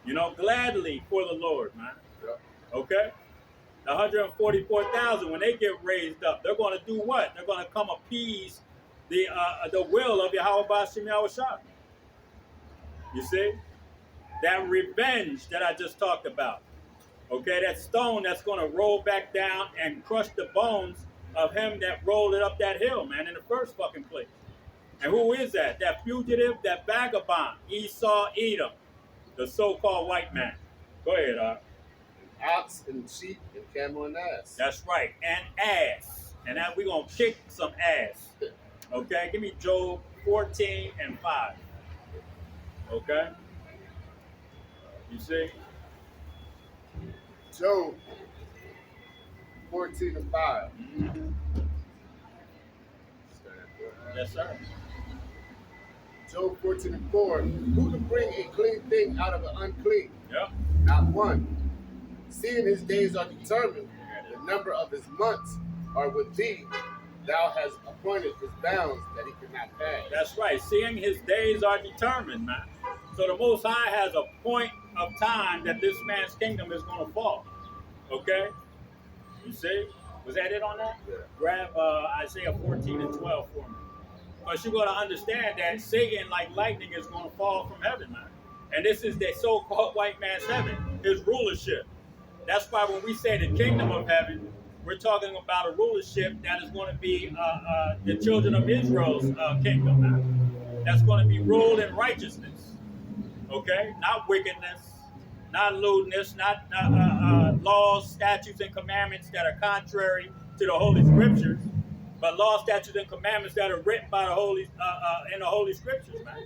You know, gladly for the Lord, man. Okay? The 144,000, when they get raised up, they're going to do what? They're going to come appease the will of Yahweh Ba'asim Yahushua. You see? That revenge that I just talked about. Okay? That stone that's going to roll back down and crush the bones of him that rolled it up that hill, man, in the first fucking place. And who is that? That fugitive, that vagabond, Esau, Edom, the so-called white man. Go ahead, Ox and sheep and camel and ass. That's right, and ass. And now we're going to kick some ass. Okay, give me Job 14 and 5. Okay? You see? Job 14 and 5. Mm-hmm. Yes, sir. Job 14 and 4. Who to bring a clean thing out of an unclean? Yep. Not one. Seeing his days are determined, the number of his months are with thee. Thou hast appointed his bounds that he cannot pass. That's right. Seeing his days are determined, man. So the Most High has a point of time that this man's kingdom is going to fall. Okay? You see? Was that it on that? Yeah. Grab Isaiah 14 and 12 for me. Because you're going to understand that Satan, like lightning, is going to fall from heaven, man. And this is the so-called white man's heaven, his rulership. That's why when we say the kingdom of heaven, We're talking about a rulership that is going to be the children of Israel's kingdom now. That's going to be ruled in righteousness, okay? Not wickedness, not lewdness, not laws, statutes, and commandments that are contrary to the Holy Scriptures, but laws, statutes, and commandments that are written by the Holy in the Holy Scriptures, man,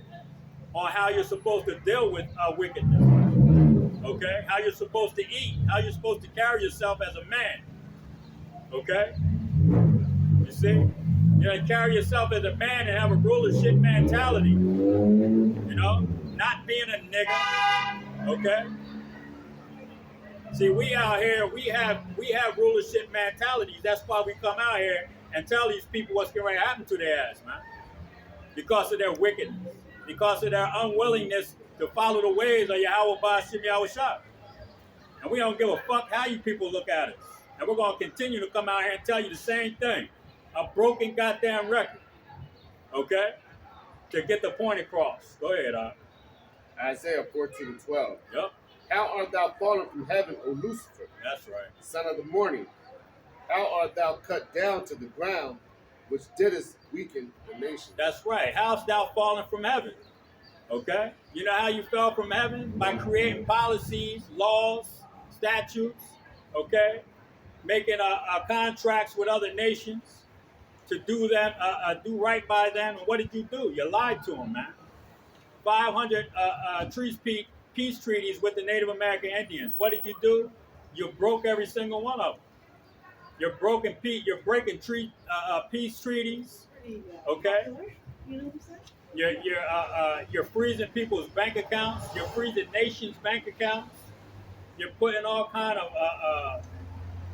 on how you're supposed to deal with wickedness, okay? How you're supposed to eat, how you're supposed to carry yourself as a man, okay? You see? You gotta carry yourself as a man and have a rulership mentality. You know? Not being a nigga. Okay? See, we out here, we have rulership mentalities. That's why we come out here and tell these people what's going to happen to their ass, man. Because of their wickedness. Because of their unwillingness to follow the ways of Yahweh Ba'ashim Yahweh Shah. And we don't give a fuck how you people look at us. And we're going to continue to come out here and tell you the same thing. A broken goddamn record. Okay? To get the point across. Go ahead, Isaiah 14:12. Yep. How art thou fallen from heaven, O Lucifer, That's right. son of the morning? How art thou cut down to the ground, which didst weaken the nation? That's right. How's thou fallen from heaven? Okay? You know how you fell from heaven? By creating policies, laws, statutes, okay? Making contracts with other nations to do them, do right by them. And what did you do? You lied to them, man. 500 peace treaties with the Native American Indians. What did you do? You broke every single one of them. You're breaking peace treaties. Okay. You're freezing people's bank accounts. You're freezing nations' bank accounts. You're putting all kind of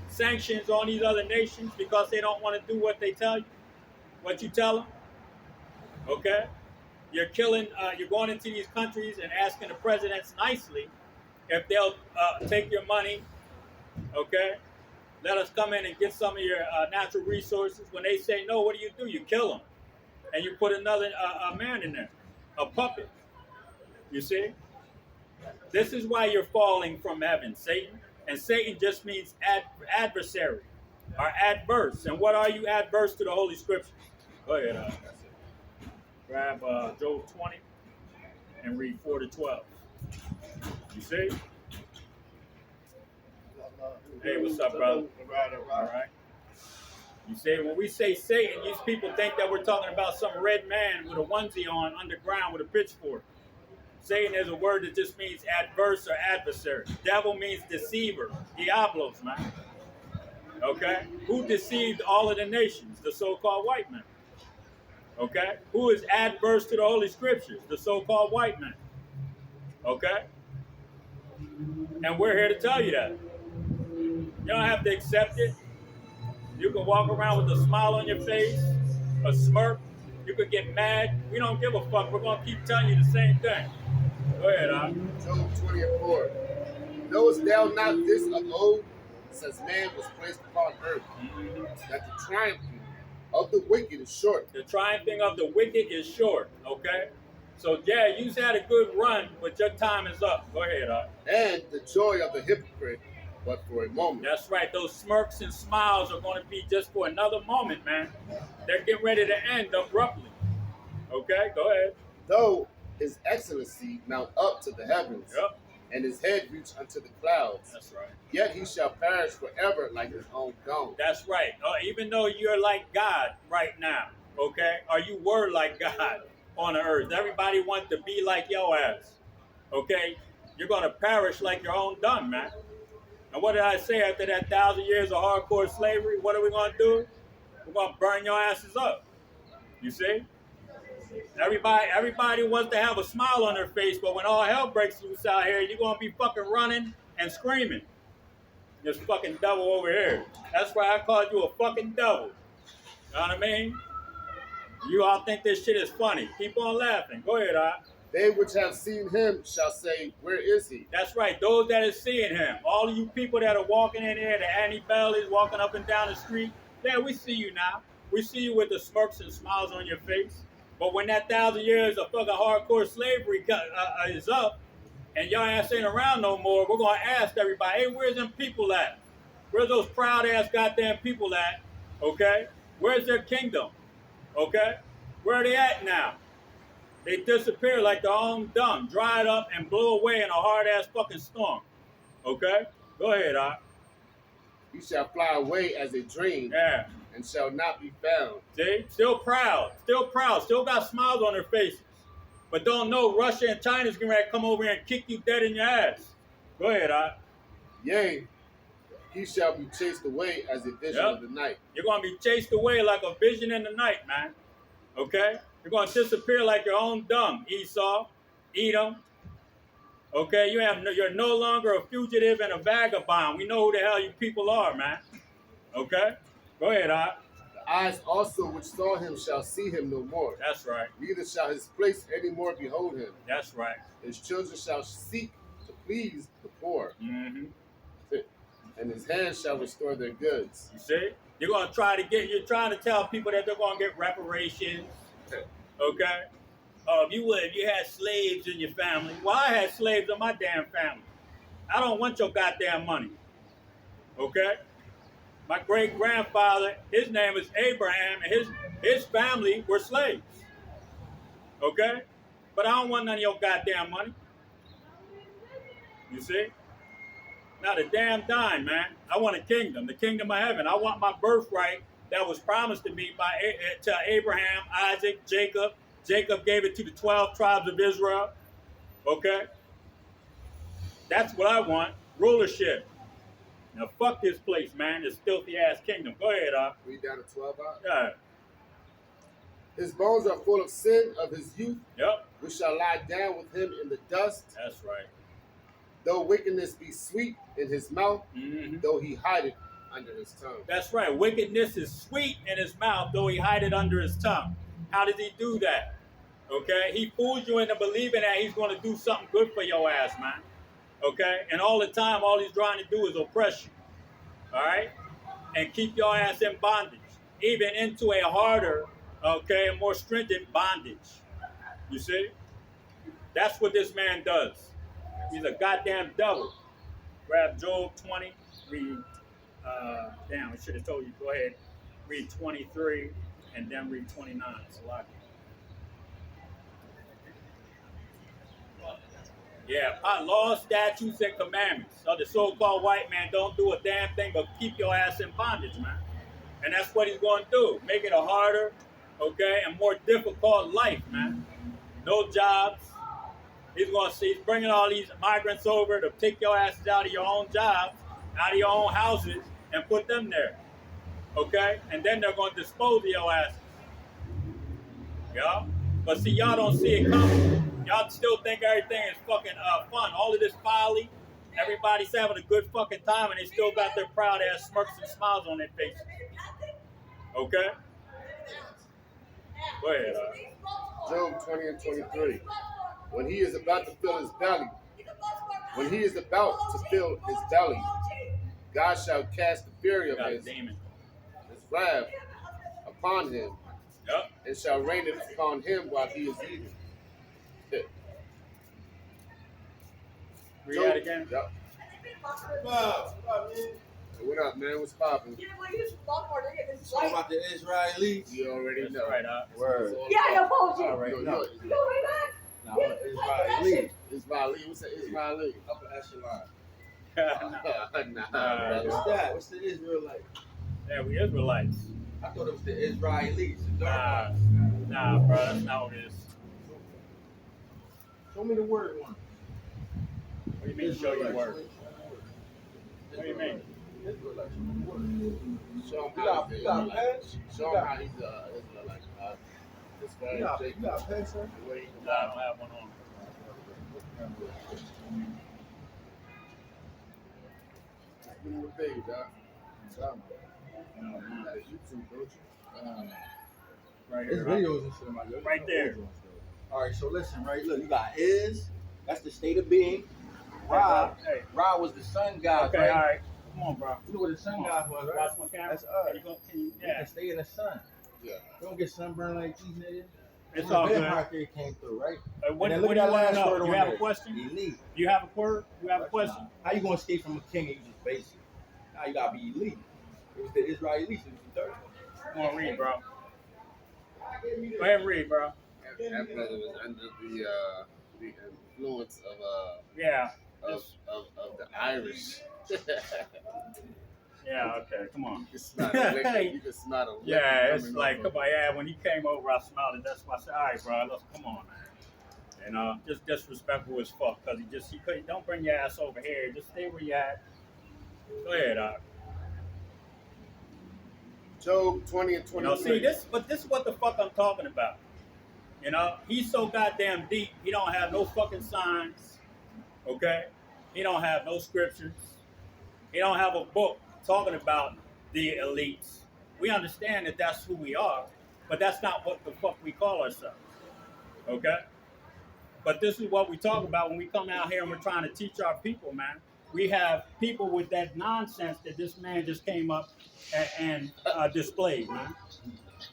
sanctions on these other nations because they don't want to do what they tell you, what you tell them. Okay. You're going into these countries and asking the presidents nicely if they'll take your money, okay? Let us come in and get some of your natural resources. When they say no, what do? You kill them. And you put another man in there, a puppet. You see? This is why you're falling from heaven, Satan. And Satan just means adversary or adverse. And what are you adverse to the Holy Scriptures? Go ahead, grab Job 20 and read 4 to 12. You see? Hey, what's up, brother? All right. You see, when we say Satan, these people think that we're talking about some red man with a onesie on underground with a pitchfork. Satan is a word that just means adverse or adversary. Devil means deceiver, diablos, man. Okay? Who deceived all of the nations? The so-called white man. Okay? Who is adverse to the Holy Scriptures? The so-called white man. Okay? And we're here to tell you that. You don't have to accept it. You can walk around with a smile on your face, a smirk. You could get mad. We don't give a fuck. We're going to keep telling you the same thing. Go ahead, Job 20:4. Knowest thou not this of old, since man was placed upon earth, that the triumphing of the wicked is short? The triumphing of the wicked is short, okay? So, yeah, you've had a good run, but your time is up. Go ahead, And the joy of the hypocrite, but for a moment. That's right. Those smirks and smiles are going to be just for another moment, man. They're getting ready to end abruptly. Okay, go ahead. Though his excellency mount up to the heavens, Yep. and his head reach unto the clouds, That's right. yet he shall perish forever like his own gone. That's right. Even though you're like God right now, okay, or you were like God on the earth, everybody wants to be like your ass, okay? You're going to perish like your own dung, man. And what did I say after that 1,000 years of hardcore slavery? What are we going to do? We're going to burn your asses up. You see? Everybody wants to have a smile on their face, but when all hell breaks loose out here, you're going to be fucking running and screaming. This fucking devil over here. That's why I called you a fucking devil. You know what I mean? You all think this shit is funny. Keep on laughing. Go ahead, They which have seen him shall say, where is he? That's right. Those that are seeing him. All of you people that are walking in here, the Annie Bellies walking up and down the street. Yeah, we see you now. We see you with the smirks and smiles on your face. But when that 1,000 years of fucking hardcore slavery is up, and y'all ass ain't around no more, we're going to ask everybody, hey, where's them people at? Where's those proud ass goddamn people at? Okay? Where's their kingdom? Okay? Where are they at now? They disappear like their own dung, dried up and blew away in a hard ass fucking storm. Okay? Go ahead, He shall fly away as a dream, Yeah. and shall not be found. See? Still proud, still got smiles on their faces. But don't know Russia and China's going to come over here and kick you dead in your ass. Go ahead, Yea, he shall be chased away as a vision Yep. of the night. You're going to be chased away like a vision in the night, man. Okay? You're going to disappear like your own dung, Esau, Edom. Okay? You're no longer a fugitive and a vagabond. We know who the hell you people are, man. Okay? Go ahead, The eyes also which saw him shall see him no more. That's right. Neither shall his place any more behold him. That's right. His children shall seek to please the poor, Mm-hmm. and his hands shall restore their goods. You see? You're trying to tell people that they're going to get reparations. Okay? If you had slaves in your family. Well, I had slaves in my damn family. I don't want your goddamn money. Okay? My great-grandfather, his name is Abraham, and his family were slaves. Okay? But I don't want none of your goddamn money. You see? Not a damn dime, man. I want a kingdom, the kingdom of heaven. I want my birthright that was promised to me to Abraham, Isaac, Jacob. Jacob gave it to the 12 tribes of Israel. Okay? That's what I want. Rulership. Now fuck this place, man. This filthy ass kingdom. Go ahead, Read down to 12. Yeah. His bones are full of sin of his youth. Yep. We shall lie down with him in the dust. That's right. Though wickedness be sweet in his mouth, Mm-hmm. though he hide it under his tongue. That's right. Wickedness is sweet in his mouth, though he hide it under his tongue. How does he do that? Okay? He fools you into believing that he's going to do something good for your ass, man. Okay? And all the time, all he's trying to do is oppress you. All right? And keep your ass in bondage. Even into a harder, okay, more stringent bondage. You see? That's what this man does. He's a goddamn devil. Grab Job 20, read, damn, I should have told you, go ahead, read 23, and then read 29. It's a lot. Yeah, laws, statutes, and commandments. So the so-called white man don't do a damn thing but keep your ass in bondage, man. And that's what he's going to do. Make it a harder, okay, and more difficult life, man. No jobs. He's bringing all these migrants over to take your asses out of your own jobs, out of your own houses, and put them there, okay? And then they're going to dispose of your asses. Yeah? But see, y'all don't see it coming. Y'all still think everything is fucking fun. All of this folly, everybody's having a good fucking time, and they still got their proud ass smirks and smiles on their faces. Okay? Go ahead. Job 20 and 23. When he is about to fill his belly, God shall cast the fury of his wrath upon him, Yep. and shall rain it upon him while he is eating. Read that again. Yep. What up, man? What's poppin'? Talking about the Israelis. You already That's know. right, Word. Yeah, your bullshit. All right, Yo, no. yo, No, Israeli. Israeli. What's an Israeli? Upper echelon. Nah, brother. What's that? What's the Israelite? Yeah, we Israelites. I thought it was the Israelis. The dark ones. Nah, bro, that's not what it is. Show me the word one. What do you mean, show you word? What do you mean? Israelite. Show me the word. Show him You how got he's pens? Show him how he's Israelite. This guy, You Jacob, got pens, sir? the way he Nah, I don't have one on. Give me a page, dog. You got a YouTube, don't you? Right There's here. videos and shit in my video. Right there. All right, so listen, right? Look, you got is. That's the state of being. Ra. Hey. Ra was the sun god, Okay, right? all right. Come on, bro. You know what the sun god was, right? Watch my camera. That's us. Can you, We yeah. can stay in the sun. Yeah. We don't get sunburned like these niggas. It's When all the good. vampire theory came through, right? What And do then you look at that want to last know? word You on have there. a question? Elite. You have a word? You have a question? How you gonna escape from a king and you just basic? Now you gotta be elite. It was the Israelis in the 30s. Come on, read, bro. Go ahead and read, bro. That brother was under the influence Yeah. of the Irish. Yeah, okay, come on. You can smell a liquor. You can smell a liquor. Yeah, it's coming like, over. come on, yeah, when he came over, I smelled it. That's why I said, all right, bro, let's come on, man. And just disrespectful as fuck, because he couldn't, don't bring your ass over here. Just stay where you at. Go ahead, Job 20 and 23. see, this is what the fuck I'm talking about. He's so goddamn deep, he don't have no fucking signs, okay? He don't have no scriptures. He don't have a book talking about the elites. We understand that that's who we are, but that's not what the fuck we call ourselves, okay? But this is what we talk about when we come out here and we're trying to teach our people, man. We have people with that nonsense that this man just came up and displayed, man.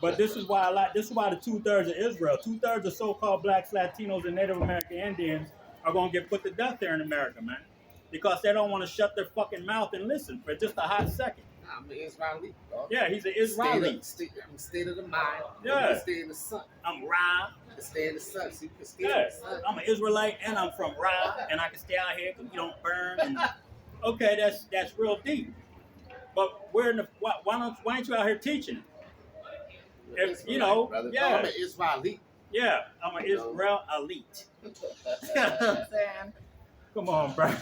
But this is why this is why the 2/3 of Israel, 2/3 of so-called blacks, Latinos, and Native American Indians are gonna get put to death there in America, man. Because they don't want to shut their fucking mouth and listen for just a hot second. I'm an Israeli, dog. Yeah, he's an Israeli. I'm state of the mind. Yeah. You can stay in the sun. I'm Ra. You can stay in the sun, so you can stay in Yeah, the sun. I'm an Israelite and I'm from Ra, and I can stay out here because you don't burn. And okay, that's real deep. But why ain't you out here teaching it? If, brother. yeah. No, I'm an Israeli. Yeah, I'm an Israel elite. Come on, bro.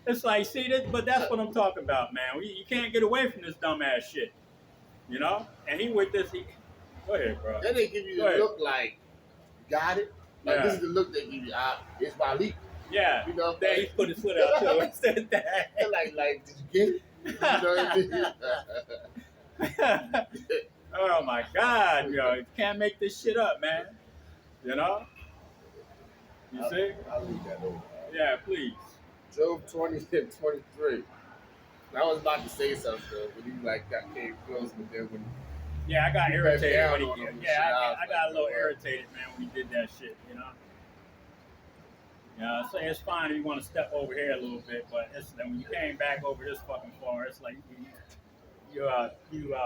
It's like, see this, but that's what I'm talking about, man. You can't get away from this dumbass shit, And he with this. Go ahead, bro. Then they give you the look like, you got it. Like this is the look they give you. Israeli. Yeah. Then he put his foot out too and said that. like, did you get it? You know what I mean? Oh my God, you can't make this shit up, man. You see? I'll leave that over. Yeah, please. Job 20 and 23. I was about to say something when he got came close, but then when I got irritated when he did. Yeah, I got a little irritated, man, when he did that shit. So it's fine if you want to step over here a little bit, but when you came back over this fucking far, it's like you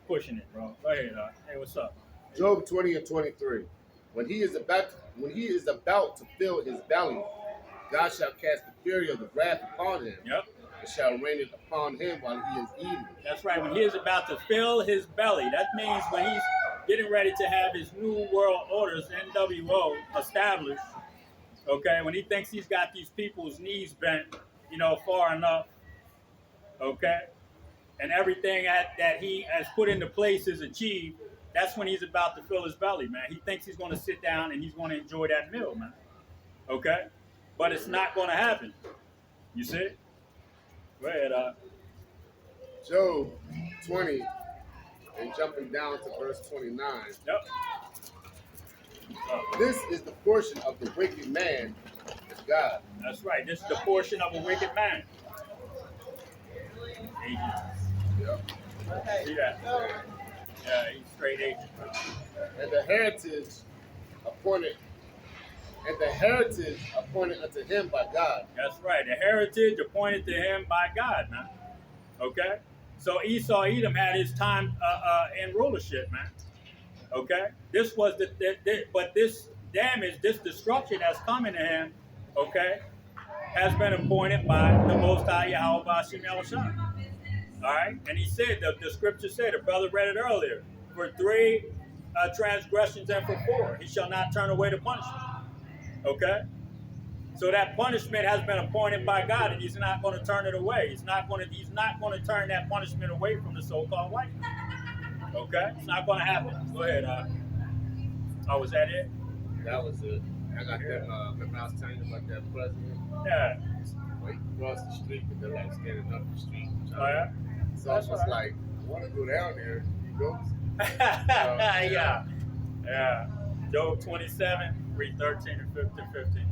pushing it, bro. Go ahead. Hey, what's up? Job 20 and 23. When he is about to fill his belly, God shall cast the fury of the wrath upon him. Yep. And shall rain it upon him while he is eating. That's right. When he is about to fill his belly, that means when he's getting ready to have his new world orders, NWO, established. Okay, when he thinks he's got these people's knees bent, far enough. Okay, and everything that he has put into place is achieved. That's when he's about to fill his belly, man. He thinks he's going to sit down and he's going to enjoy that meal, man. Okay, but it's not going to happen. You see? Go ahead, Job 20 and jumping down to verse 29. Yep. This is the portion of the wicked man of God. That's right. This is the portion of a wicked man. Agent. Yep. See that? Yeah, he's straight agent. And the heritage appointed unto him by God. That's right. The heritage appointed to him by God, man. Okay? So Edom had his time in rulership, man. Okay? This was but this damage, this destruction that's coming to him, okay, has been appointed by the Most High Yahweh Bashim Yahushua. All right? And he said, the scripture said, the brother read it earlier, for 3 transgressions and for 4, he shall not turn away the punishment. Okay? So that punishment has been appointed by God, and he's not going to turn it away. He's not going to turn that punishment away from the so-called white man. Okay? It's not going to happen. Go ahead. Was that it? That was it. I got that. Remember I was telling you about that president? Yeah. Like cross the street, but they're like standing up the street. Oh yeah. So I was just like, I want to go down there. He goes. Yeah. Yeah. Job 27, read 13 and 15.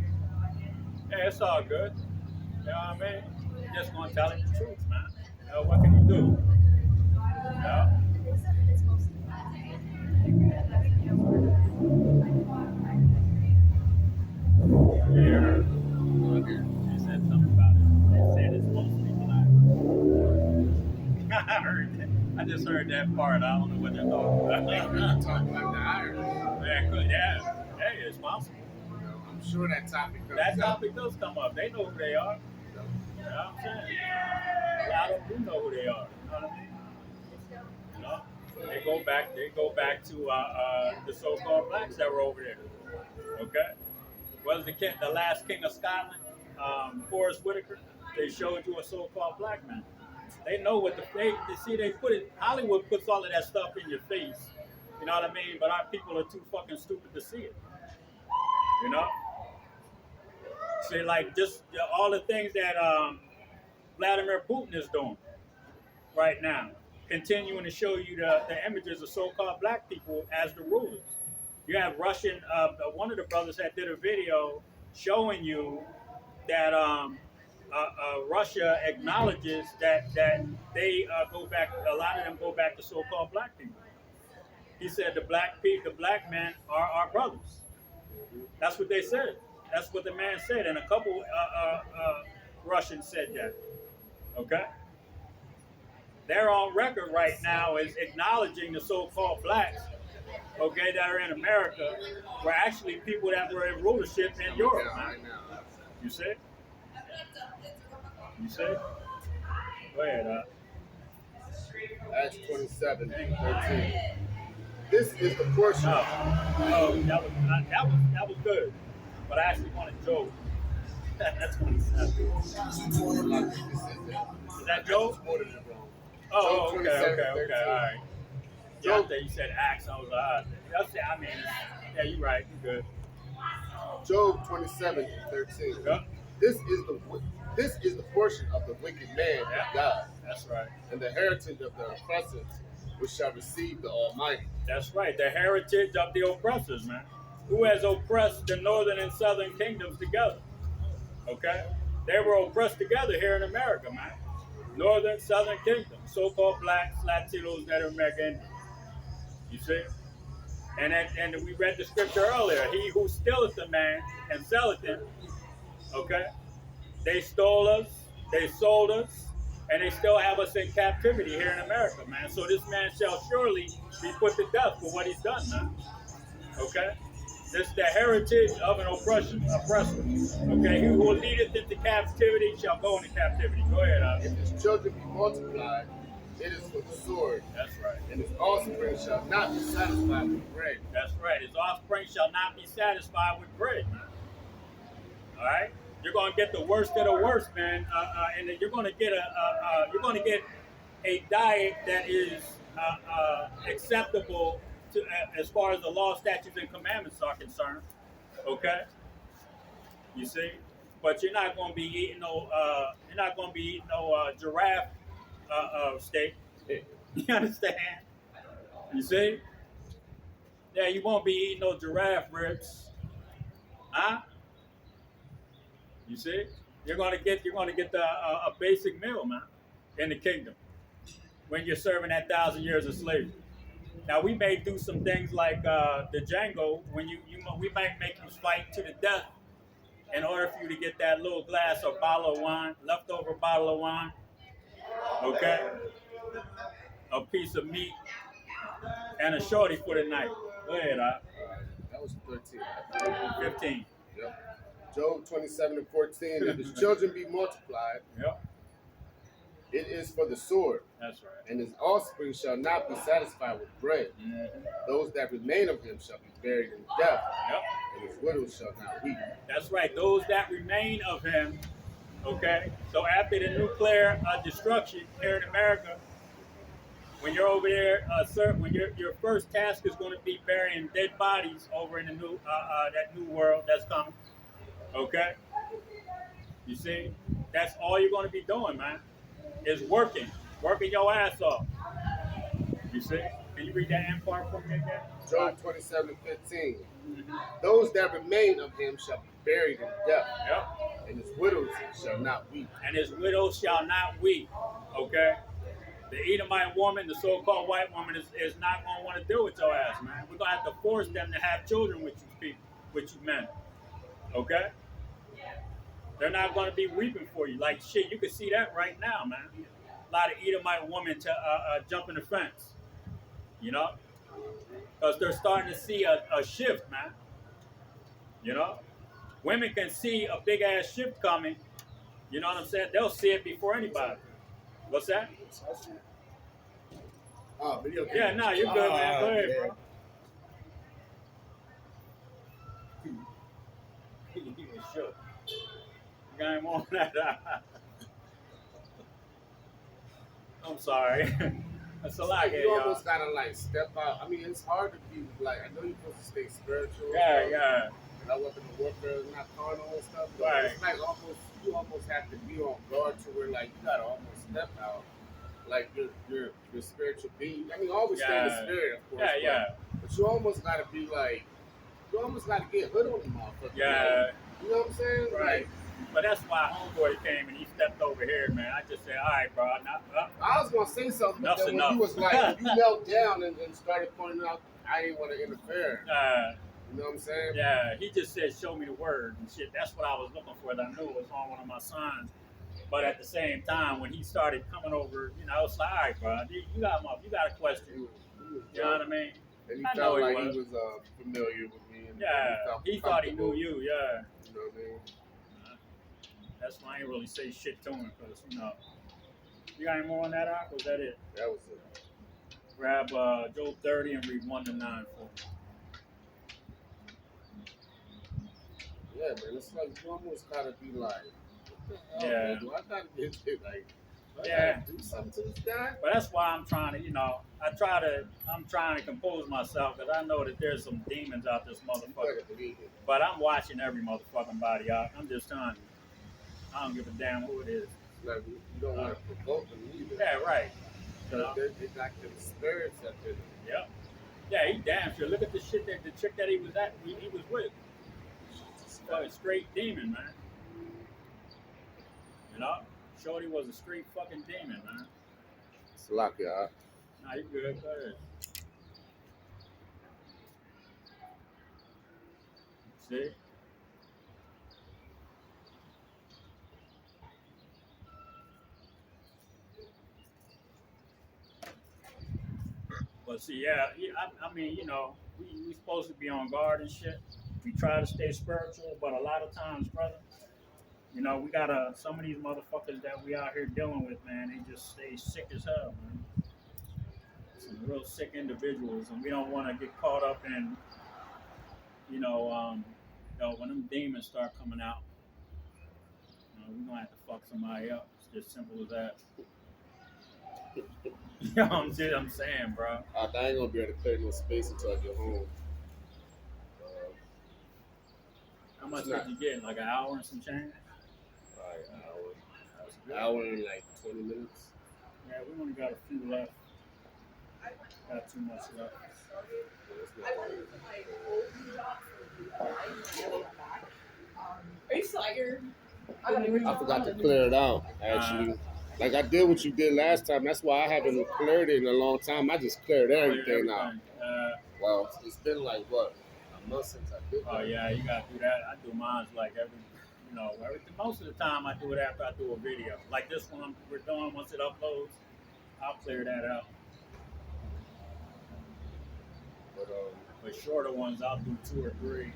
Yeah, it's all good. You know what I mean? You're just gonna tell him the truth, man. What can you do? Yeah. He said something about it. They said it's supposed to be tonight. heard that part. I don't know what they're talking They about. really talk about the Irish. Yeah. Hey, it's possible. You know, I'm sure that topic comes That up. topic does come up. They know who they are. You know. You know what I'm saying? A lot of them do know who they are. You know what I mean? You know? They go back to the so-called blacks that were over there. Okay? Was the last king of Scotland, Forrest Whitaker? They showed you a so-called black man. They know what they put it. Hollywood puts all of that stuff in your face. You know what I mean? But our people are too fucking stupid to see it. You know? See, like just all the things that Vladimir Putin is doing right now, continuing to show you the images of so-called black people as the rulers. You have Russian. One of the brothers that did a video showing you that Russia acknowledges that they go back. A lot of them go back to so-called black people. He said the black men are our brothers. That's what they said. That's what the man said, and a couple Russians said that. Okay, they're on record right now as acknowledging the so-called blacks. Okay, that are in America were actually people that were in rulership in Europe. Yeah, Man. right now. You see? You see? Go ahead. Acts 27:13. This is the portion. That was good. But I actually wanted Job. That's 27. I think this is it. Is that Job? Oh, okay, all right. Yeah, I thought you said Acts. I was like, I mean, yeah, you're right. You're good. Job 27:13. Yep. This is the portion of the wicked man of God, That's right. and the heritage of the oppressors, which shall receive the Almighty. That's right. The heritage of the oppressors, man. Who has oppressed the northern and southern kingdoms together? Okay? They were oppressed together here in America, man. Northern, southern kingdom, so-called blacks, Latinos, Native American. You see? And we read the scripture earlier. He who stealeth a man and selleth him, okay? They stole us, they sold us, and they still have us in captivity here in America, man. So this man shall surely be put to death for what he's done, man. Okay? This is the heritage of an oppressor. Okay? He who leadeth into captivity shall go into captivity. Go ahead, If his children be multiplied, it is for the sword, That's right. and his offspring shall not be satisfied with bread. That's right. His offspring shall not be satisfied with bread, man. All right? You're going to get the worst of the worst, man, and then you're going to get a diet that is acceptable to as far as the law, statutes, and commandments are concerned. Okay, you see, but you're not going to be eating no giraffe steak. You understand? You see? Yeah, you won't be eating no giraffe ribs, huh? You see, you're gonna get the a basic meal, man, in the kingdom when you're serving that 1,000 years of slavery. Now we may do some things like the Django when we might make you fight to the death in order for you to get that little glass or bottle of wine, leftover bottle of wine, okay, a piece of meat, and a shorty for the night. Go ahead, That was 13. 15. Yep. Job 27:14. If his children be multiplied, Yep, it is for the sword, that's right. and his offspring shall not be satisfied with bread. Those that remain of him shall be buried in death, Yep. and his widows shall not weep. That's right. Those that remain of him, okay? So after the nuclear destruction here in America, when you're over there, sir, when your first task is going to be burying dead bodies over in the new that new world that's coming, okay? You see, that's all you're going to be doing, man, is working your ass off. You see? Can you read that end part for me again? Job 27:15. Those that remain of him shall be buried in death, Yep. and his widows shall not weep. And his widow shall not weep. Okay? The Edomite woman, the so-called white woman, is not going to want to deal with your ass, man. We're going to have to force them to have children with you people, with you men. Okay? They're not going to be weeping for you. Like, shit, you can see that right now, man. lot of Edomite women to jump in the fence, you know, because they're starting to see a shift, man. You know, women can see a big ass shift coming. You know what I'm saying? They'll see it before anybody. What's that? Oh, video game. Yeah, no, you're good, man. Go ahead, bro. He was shook. You got him on that. I'm sorry. That's a lot here, You y'all. almost gotta like step out. I mean, it's hard to be like. I know you're supposed to stay spiritual. Yeah, yeah. And I wasn't a worker, not carnal and stuff. But Right. it's like almost you almost have to be on guard to where like you gotta almost step out. Like your spiritual being. I mean, always stay in the spirit, of course. Yeah, yeah. But you almost gotta be like, you almost gotta get hood on the motherfucker. Yeah. Like, you know what I'm saying? Right. Like, But that's why homeboy came and he stepped over here, man. I just said, all right, bro. I was gonna say something, but Enough's then when enough. you was like, when you knelt down and started pointing out, I didn't want to interfere. You know what I'm saying? Yeah, he just said, show me the word and shit. That's what I was looking for. That I knew it was on one of my sons. But at the same time, when he started coming over, you know, it's like, all right, bro, you got a question. You know what I mean? And he I felt know he like was. he was familiar with me. And Yeah, felt he thought he knew comfortable. you, yeah. You know what I mean? That's why I ain't really say shit to him, because, you know. You got any more on that, Ark? Was that it? That was it. Grab Job 30 and read 1 to 9 for me. Yeah, man. It's like you almost gotta be like, what the hell, Yeah. man? Do I gotta get like, do I Yeah. gotta do something to this guy? But that's why I'm trying to, you know, I'm trying to compose myself, because I know that there's some demons out this You motherfucker. better believe it. But I'm watching every motherfucking body out. I'm just telling you. I don't give a damn who it is. Like you don't want to provoke them either. Yeah, right. You know? They got them spirits up in them. Yep. Yeah, he damn sure. Look at the shit that the chick that he was with. A straight demon, man. You know? Shorty was a straight fucking demon, man. It's lock it up. Nah, you good. Go ahead. See? But see, yeah, I mean, you know, we supposed to be on guard and shit. We try to stay spiritual, but a lot of times, brother, you know, we gotta, some of these motherfuckers that we out here dealing with, man, they just stay sick as hell, man. Some real sick individuals, and we don't want to get caught up in, you know, when them demons start coming out, you know, we're gonna have to fuck somebody up. It's just simple as that. You know what I'm saying, bro? I ain't gonna be able to clear no space until I get home. How much did you get? Like an hour and some change? Like That's good. hour and like 20 minutes. Yeah, we only got a few left. Got too much left. Are you still at your? I forgot to clear it out, actually. Like I did what you did last time. That's why I haven't cleared it in a long time. I just cleared everything out. Well, it's been like, what, a month since I did that. Oh, yeah, you got to do that. I do mine like most of the time I do it after I do a video. Like this one we're doing, once it uploads, I'll clear that out. But shorter ones, I'll do 2 or 3.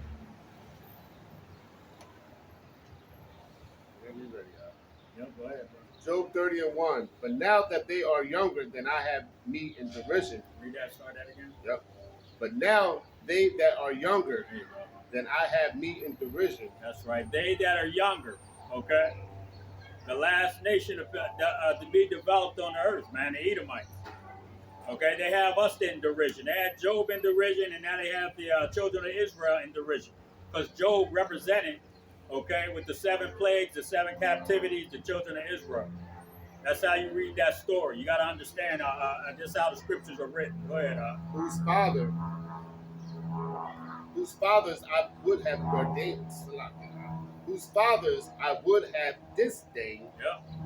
Yeah, we ready, Yep, go ahead, bro. Job 30:1. But now that they are younger, then I have me in derision. Read that, start that again. Yep. But now they that are younger, There you go. then I have me in derision. That's right. They that are younger, okay? The last nation to be developed on the earth, man, the Edomites. Okay, they have us in derision. They had Job in derision, and now they have the children of Israel in derision. Because Job represented, okay, with the 7 plagues, the 7 captivities, the children of Israel. That's how you read that story. You got to understand this is how the scriptures are written. Go ahead. Whose fathers I would have ordained, whose fathers I would have disdained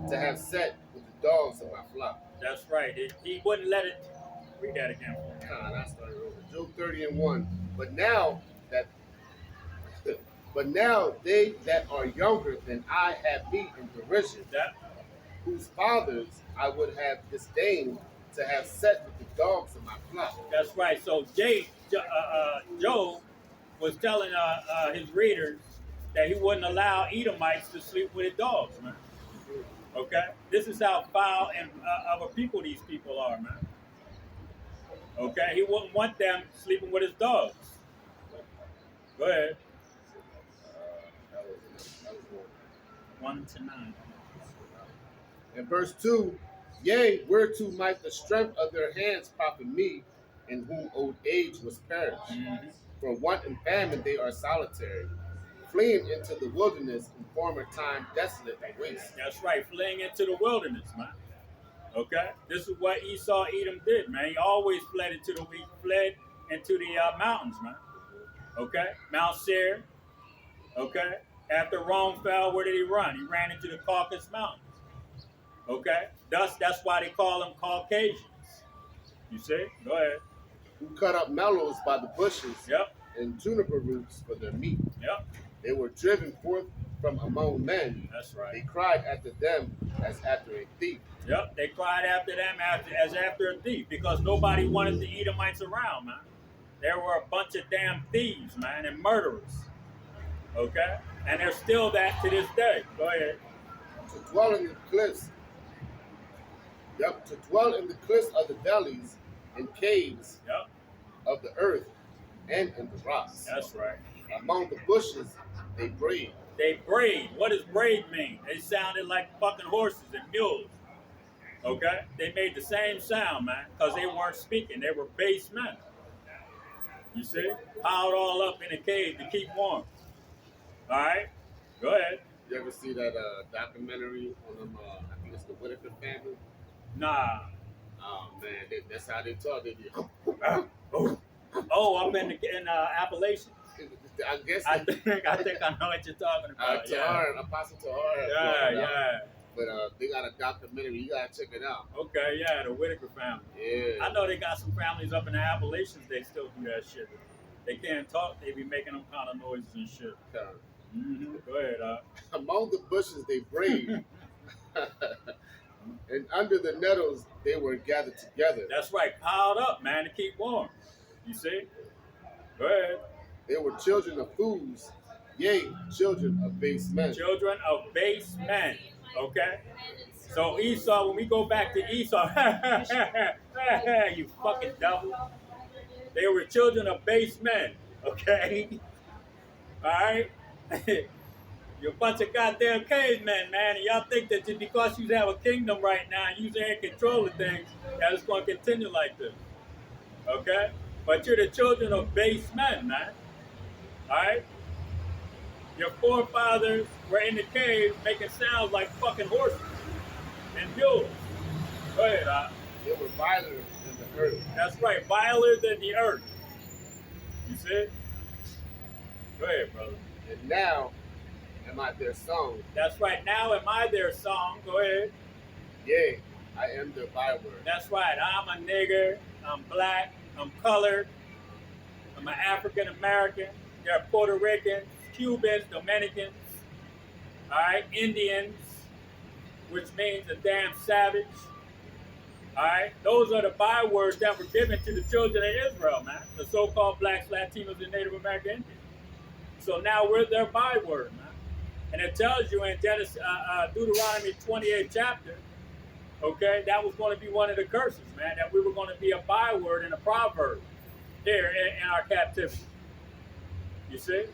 to have set with the dogs of my flock. That's right. He wouldn't let it. Read that again for me. I started over. Job 30:1. But now they that are younger than I have me in derision. whose fathers I would have disdained to have set with the dogs of my flock. That's right. So Job was telling his readers that he wouldn't allow Edomites to sleep with his dogs, man. Okay, this is how foul and of a people these people are, man. Okay, he wouldn't want them sleeping with his dogs. Go ahead. That was 1 to 9. In verse 2, yea, whereto might the strength of their hands profit me, in whom old age was perished. Mm-hmm. For want and famine they are solitary, fleeing into the wilderness in former time desolate and waste. That's right, fleeing into the wilderness, man. Okay, this is what Esau Edom did, man. He always fled into the mountains, man. Okay, Mount Seir. Okay, after Rome fell, where did he run? He ran into the Caucasus Mountains. Okay, that's why they call them Caucasians. You see? Go ahead. Who cut up mallows by the bushes, yep, and juniper roots for their meat. Yep. They were driven forth from among men. That's right. They cried after them as after a thief. Yep, they cried after them as after a thief because nobody wanted the Edomites around, man. There were a bunch of damn thieves, man, and murderers. Okay? And they're still that to this day. Go ahead. To dwell in the cliffs. Yep, to dwell in the cliffs of the valleys and caves, yep, of the earth and in the rocks. That's right. Among the bushes, they brayed. They brayed. What does brayed mean? They sounded like fucking horses and mules. Okay? They made the same sound, man, because they weren't speaking. They were base men. You see? Piled all up in a cave to keep warm. All right? Go ahead. You ever see that documentary on them, I think it's the Whitaker family? Nah. Oh, man, that's how they talk. They do. Oh, I'm in Appalachian. I guess. I think I know what you're talking about. Tahar, Apostle Tahar. Yeah. But they got a documentary. You gotta check it out. Okay, yeah, the Whitaker family. Yeah. I know they got some families up in the Appalachians. They still do that shit. They can't talk. They be making them kind of noises and shit. Okay. Mm-hmm. Go ahead. Among the bushes they brayed, and under the nettles they were gathered together. That's right, piled up, man, to keep warm. You see? Go ahead. They were children of fools, yea, children of base men. Children of base men. Okay? So Esau, when we go back to Esau, you fucking devil. They were children of base men. Okay? Alright? You're a bunch of goddamn cavemen, man, and y'all think that just because you have a kingdom right now and you're in control of things, that it's going to continue like this. Okay? But you're the children of base men, man. Alright? Your forefathers were in the cave making sounds like fucking horses and mules. Go ahead, They were viler than the earth. That's right, viler than the earth. You see? Go ahead, brother. And now, am I their song? That's right, now am I their song. Go ahead. Yea, I am their byword. That's right, I'm a nigger, I'm black, I'm colored, I'm an African American, there are Puerto Ricans, Cubans, Dominicans, all right, Indians, which means a damn savage. All right, those are the bywords that were given to the children of Israel, man, the so-called blacks, Latinos, and Native American Indians. So now we're their byword, man. And it tells you in Deuteronomy 28 chapter, okay, that was going to be one of the curses, man, that we were going to be a byword and a proverb here in our captivity. You see?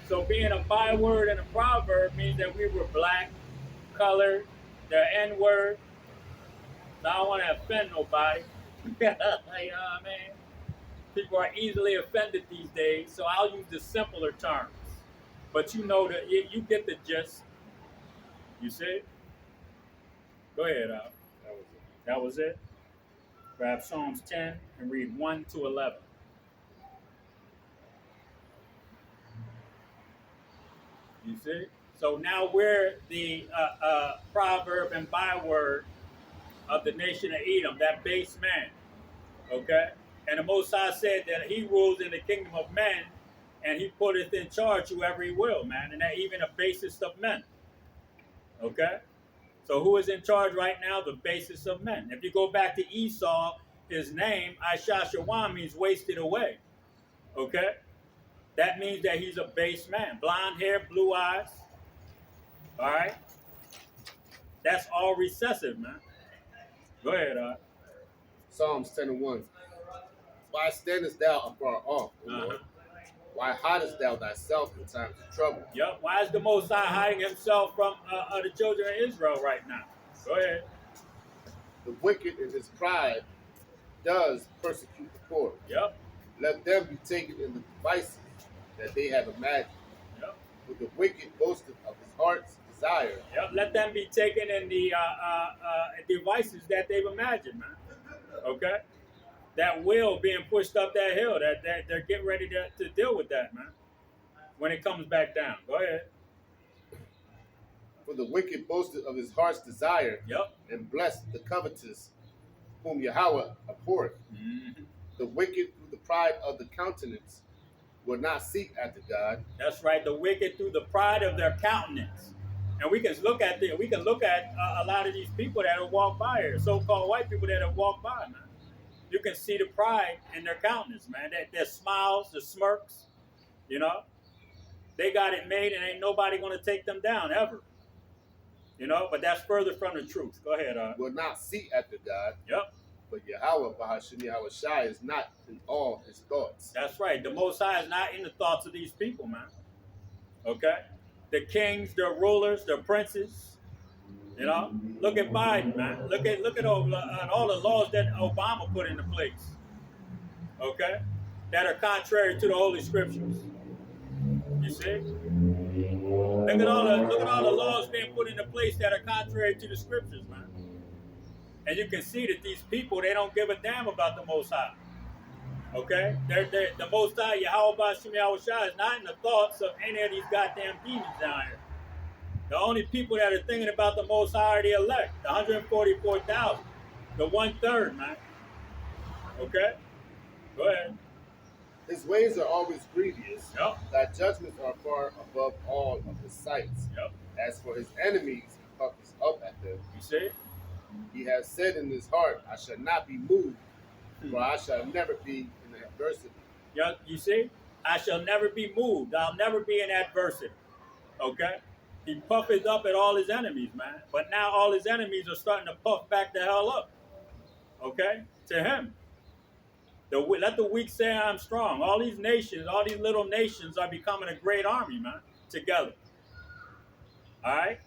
So being a byword and a proverb means that we were black, colored, the N-word. So I don't want to offend nobody. You know what I mean? People are easily offended these days, so I'll use the simpler terms. But you know that you get the gist. You see? Go ahead, Al. That was it. Grab Psalms 10 and read 1 to 11. You see? So now we're the proverb and byword of the nation of Edom, that base man. Okay? And the Most High said that he rules in the kingdom of men, and he putteth in charge whoever he will, man. And that even the basest of men. Okay? So who is in charge right now? The basis of men. If you go back to Esau, his name, Ishashawan, means wasted away. Okay? That means that he's a base man. Blonde hair, blue eyes. All right? That's all recessive, man. Go ahead, Psalms 10 and 1. Why standest thou afar off, O Lord? Why hidest thou thyself in times of trouble? Yep. Why is the Most High hiding himself from the children of Israel right now? Go ahead. The wicked in his pride does persecute the poor. Yep. Let them be taken in the devices that they have imagined. Yep. For the wicked boasteth of his heart's desire. Yep. Let them be taken in the devices that they've imagined, man. Okay? That will being pushed up that hill, that they're getting ready to deal with that, man. When it comes back down. Go ahead. For the wicked boasteth of his heart's desire. Yep. And blessed the covetous, whom Yahweh abhorreth. Mm-hmm. The wicked through the pride of the countenance will not seek after God. That's right. The wicked through the pride of their countenance. And we can look at a lot of these people that have walked by here, so-called white people that have walked by, man. You can see the pride in their countenance, man. Their smiles, the smirks, you know. They got it made, and ain't nobody going to take them down ever. You know, but that's further from the truth. Go ahead, Will not seek after God. Yep. But Yahweh, Bahashim Yahweh Shai, is not in all his thoughts. That's right. The Most High is not in the thoughts of these people, man. Okay? The kings, their rulers, their princes. You know? Look at Biden, man. Look at all the laws that Obama put into place. Okay? That are contrary to the Holy Scriptures. You see? Look at all the laws being put into place that are contrary to the Scriptures, man. And you can see that these people, they don't give a damn about the Most High. Okay? The Most High, Yahweh Bashim Yahweh Shai, is not in the thoughts of any of these goddamn demons down here. The only people that are thinking about the Most High are the elect, the 144,000, the 1/3, man. Okay? Go ahead. His ways are always grievous. Yep. Thy judgments are far above all of his sights. Yep. As for his enemies, he puffers up at them. You see? He has said in his heart, I shall not be moved, for I shall never be in adversity. Yeah, you see? I shall never be moved. I'll never be in adversity. Okay? He puffeth up at all his enemies, man. But now all his enemies are starting to puff back the hell up. Okay? To him. Let the weak say I'm strong. All these nations, all these little nations are becoming a great army, man. Together. All right?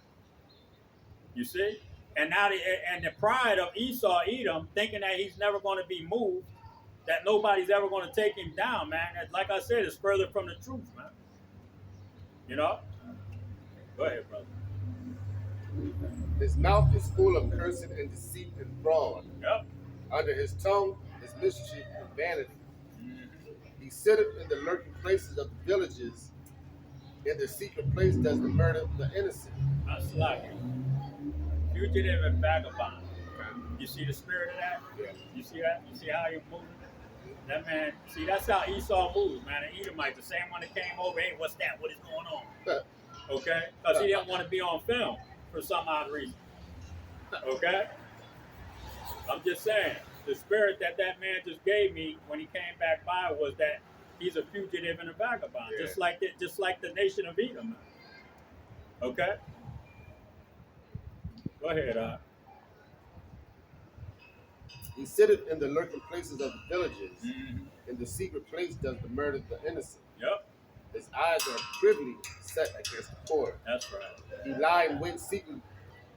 You see? And now the pride of Esau, Edom, thinking that he's never going to be moved, that nobody's ever going to take him down, man. Like I said, it's further from the truth, man. You know? Go ahead, brother. His mouth is full of cursing and deceit and fraud. Yep. Under his tongue is mischief and vanity. Mm-hmm. He sitteth in the lurking places of the villages. In the secret place does the murder of the innocent. That's like it. Fugitive and vagabond. You see the spirit of that? Yeah. You see that? You see how he moving? That man, see, that's how Esau moves, man. And Edomite, the same one that came over, hey, what's that? What is going on? Okay? Because he didn't want to be on film for some odd reason. Okay? I'm just saying, the spirit that man just gave me when he came back by was that he's a fugitive and a vagabond, Yeah. just like the nation of Edom. Okay? Go ahead, He sitteth in the lurking places of the villages. Mm-hmm. In the secret place does the murder of the innocent. Yep, His eyes are privily set against the poor. that's right. He lie in wait secretly.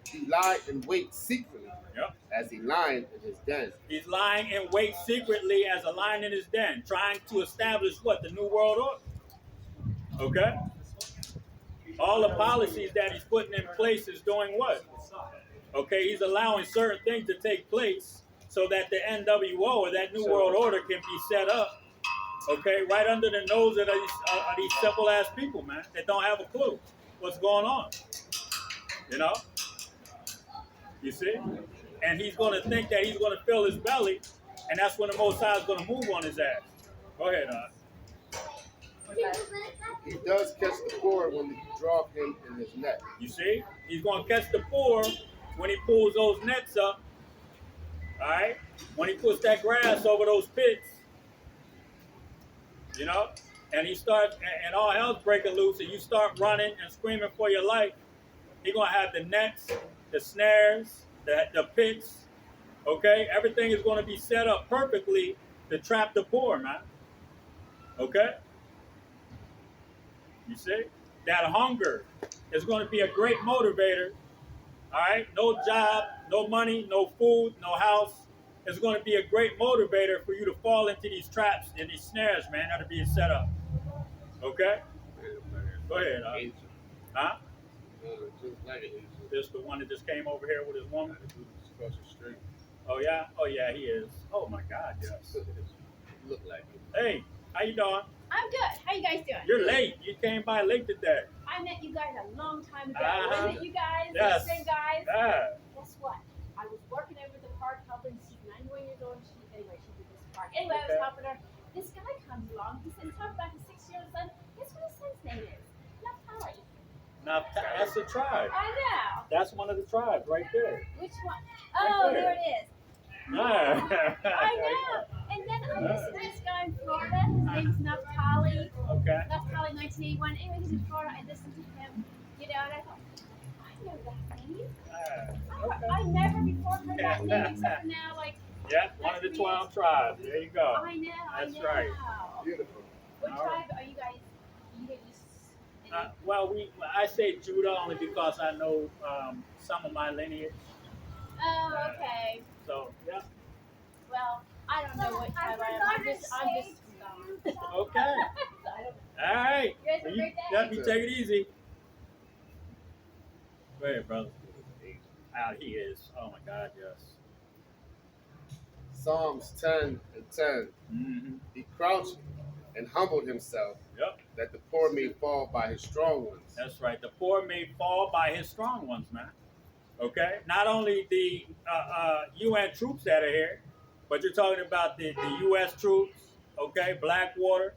He lie in wait secretly, Yep. as he lion in his den. He's lying in wait secretly as a lion in his den, trying to establish what? The New World Order. Okay? All the policies that he's putting in place is doing what? Okay, he's allowing certain things to take place so that the NWO or that New World Order can be set up, okay, right under the nose of these simple ass people, man, that don't have a clue what's going on. You know? You see? And he's going to think that he's going to fill his belly, and that's when the Most High is going to move on his ass. Go ahead, He does catch the poor when he draw him in his net. You see? He's going to catch the poor when he pulls those nets up, all right, when he puts that grass over those pits, you know, and he starts, and all hell's breaking loose, and you start running and screaming for your life, he's going to have the nets, the snares, the pits, okay? Everything is going to be set up perfectly to trap the poor, man. Okay? You see? That hunger is going to be a great motivator. All right? No job, no money, no food, no house. It's going to be a great motivator for you to fall into these traps and these snares, man, that are being set up. Okay? Go ahead. Huh? This the one that just came over here with his woman? Oh, yeah? Oh, yeah, he is. Oh, my God, yes. Look like it. Hey, how you doing? I'm good. How you guys doing? You're late. You came by late today. I met you guys a long time ago. Uh-huh. Wasn't it you guys? Yes. The same guys? Yeah. Guess what? I was working over at the park helping. She's 91 years old. She did this park. Anyway, I was Okay. helping her. This guy comes along. He says, talk about his 6-year-old son. Guess what his son's name is? Naphtali. Now, that's a tribe. I know. That's one of the tribes right there. Which one? Oh, there. there it is. Yeah. I know. And then I listened to this guy in Florida. His name's Naphtali. Okay. Naphtali 1981. Anyway, he's in Florida. I listened to him, you know, and I thought, I know that name. Okay. I never before heard that name except for now, like, Yeah, one of the 12 tribes. There you go. I know, That's I know. right. Beautiful. What All right. tribe are you guys? You guys Well, I say Judah only because I know some of my lineage. Oh, okay. So, yeah. Well, I don't know what tribe I am. I'm just Okay. I don't All right. You guys have a Well, great day. let me take it easy. Go ahead, brother. Out he is. Oh, my God, yes. Psalms 10 and 10. Mm-hmm. He crouched and humbled himself, Yep. that the poor may fall by his strong ones. That's right. The poor may fall by his strong ones, man. Okay? Not only the UN troops that are here, but you're talking about the U.S. troops, okay? Blackwater,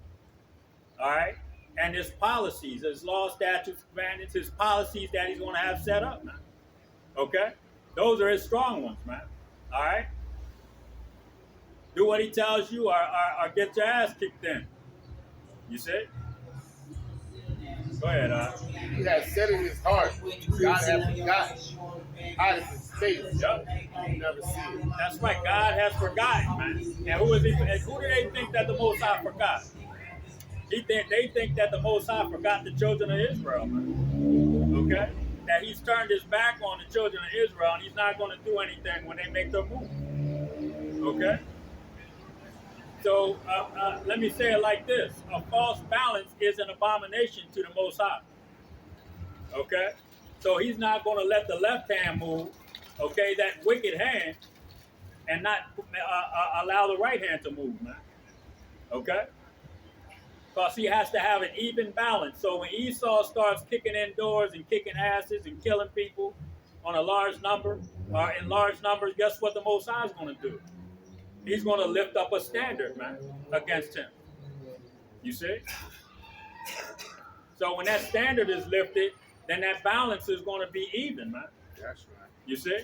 all right? And his policies, his law, statutes, commandments, his policies that he's going to have set up, man. Okay? Those are his strong ones, man. All right? Do what he tells you or get your ass kicked in. You see? Go ahead, He has said in his heart, God has forgotten. Hide his face. Yep. You never see it. That's right. God has forgotten, man. And who do they think that the Most High forgot? They think that the Most High forgot the children of Israel, man. Okay? That he's turned his back on the children of Israel and he's not going to do anything when they make their move. Okay? So let me say it like this. A false balance is an abomination to the Most High. Okay? So he's not going to let the left hand move, okay, that wicked hand, and not allow the right hand to move, man. Okay? Because he has to have an even balance. So when Esau starts kicking in doors and kicking asses and killing people on a large number, or in large numbers, guess what the Most High is going to do? He's going to lift up a standard, man, against him. You see? So when that standard is lifted, then that balance is going to be even, man. That's right. You see?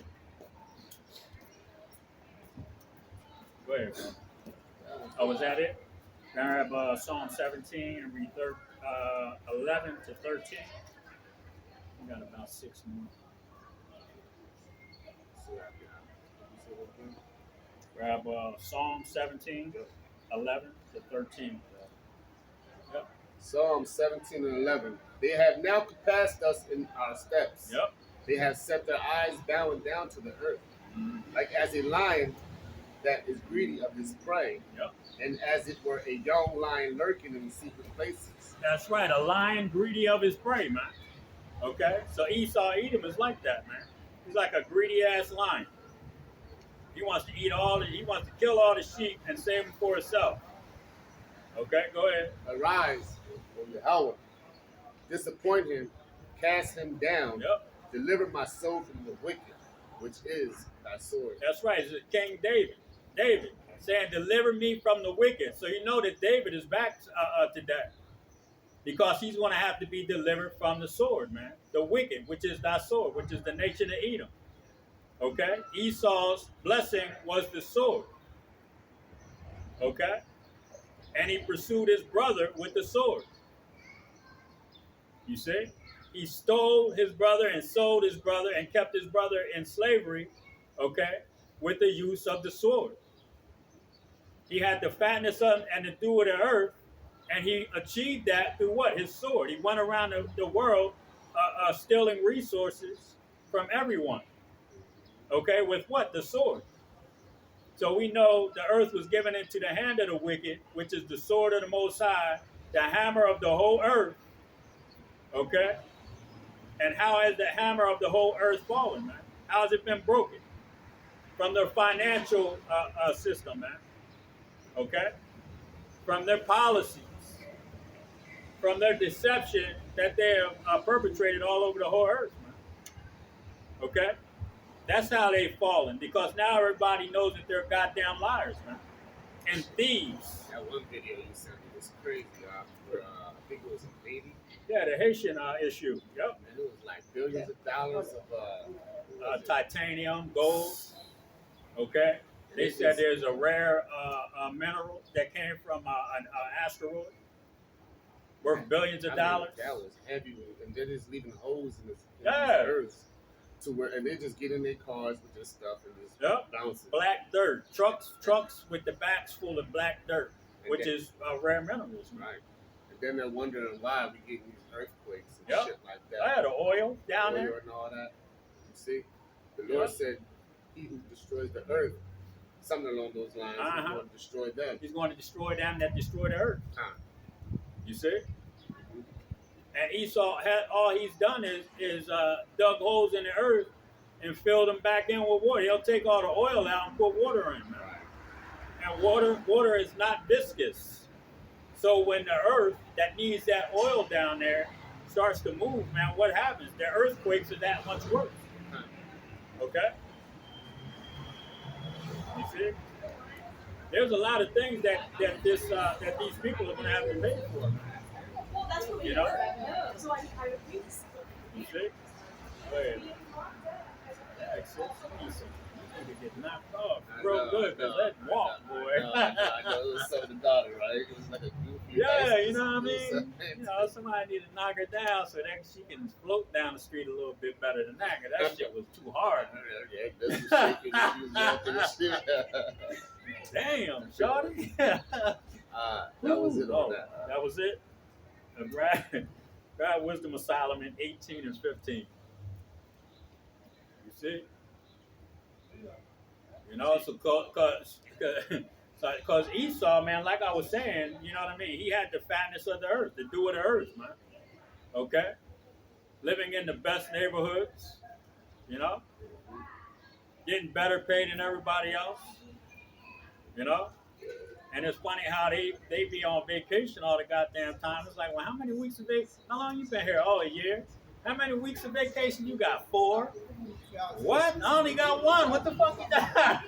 Go ahead, bro. Oh, was that it? Grab Psalm 17 and read 11 to 13. We got about 6 more. Grab Psalm 17, 11 to 13. Yep. Psalm 17 and 11. They have now compassed us in our steps. Yep. They have set their eyes bowing down to the earth, like as a lion that is greedy of his prey, Yep. and as it were a young lion lurking in the secret places. That's right, a lion greedy of his prey, man. Okay? So Esau, Edom is like that, man. He's like a greedy ass lion. He wants to eat he wants to kill all the sheep and save them for himself. Okay, go ahead. Arise, O Yahweh, disappoint him, cast him down, Yep. deliver my soul from the wicked, which is thy sword. That's right, it's King David. David saying, deliver me from the wicked. So you know that David is back today. Because he's going to have to be delivered from the sword, man. The wicked, which is thy sword, which is the nation of Edom. Okay? Esau's blessing was the sword. Okay? And he pursued his brother with the sword. You see? He stole his brother and sold his brother and kept his brother in slavery, okay, with the use of the sword. He had the fatness of and the dew of the earth, and he achieved that through what? His sword. He went around the world stealing resources from everyone, okay, with what? The sword. So we know the earth was given into the hand of the wicked, which is the sword of the Most High, the hammer of the whole earth, okay? And how has the hammer of the whole earth fallen, man? How has it been broken? From their financial system, man. Okay? From their policies, from their deception that they have perpetrated all over the whole earth, man. Okay? That's how they've fallen, because now everybody knows that they're goddamn liars, man. And thieves. That one video you sent me was crazy, where I think it was a lady. Yeah, the Haitian issue. Yep. And it was like billions of dollars of titanium, gold. Okay? They said there's a rare mineral that came from an asteroid worth billions of dollars. That was heavy, and they're just leaving holes in this Yeah. earth to where, and they just get in their cars with this stuff and just Yep. bouncing. Black dirt, trucks with the backs full of black dirt, And which then- is rare minerals. Man. right. And then they're wondering why we getting these earthquakes and Yep. shit like I that. had the oil down Oil there. and all that. You see, the Lord Yep. said, "He who destroys the earth," something along those lines, is going to destroy them. He's going to destroy them that destroy the earth. You see? And Esau had all he's done is dug holes in the earth and filled them back in with water. He'll take all the oil out and put water in, man. And water is not viscous. So when the earth that needs that oil down there starts to move, man, what happens? The earthquakes are that much worse. Okay? You see? There's a lot of things that these people are gonna have to pay for. Well, that's what we You know? were. So I refuse. You see? Wait. It's easy. You get knocked off real good because that walk, boy. I know. It was some of the daughter, right? It was like a goofy. Yeah, nice- you know what I it was mean? You know, somebody need to knock her down so that she can float down the street a little bit better than that. Cause that shit was too hard. Yeah, this was shaking. She was walking and shit. Damn, shorty. That was it on that. That was it. Grab Wisdom of Solomon 18 and 15. You see? You know, so because Esau, man, like I was saying, you know what I mean? He had the fatness of the earth, the dew of the earth, man. Okay? Living in the best neighborhoods, you know? Getting better paid than everybody else, you know? And it's funny how they be on vacation all the goddamn time. It's like, well, how many weeks of vacation? How long you been here? Oh, a year. How many weeks of vacation you got? 4. What? I only got 1. What the fuck you got?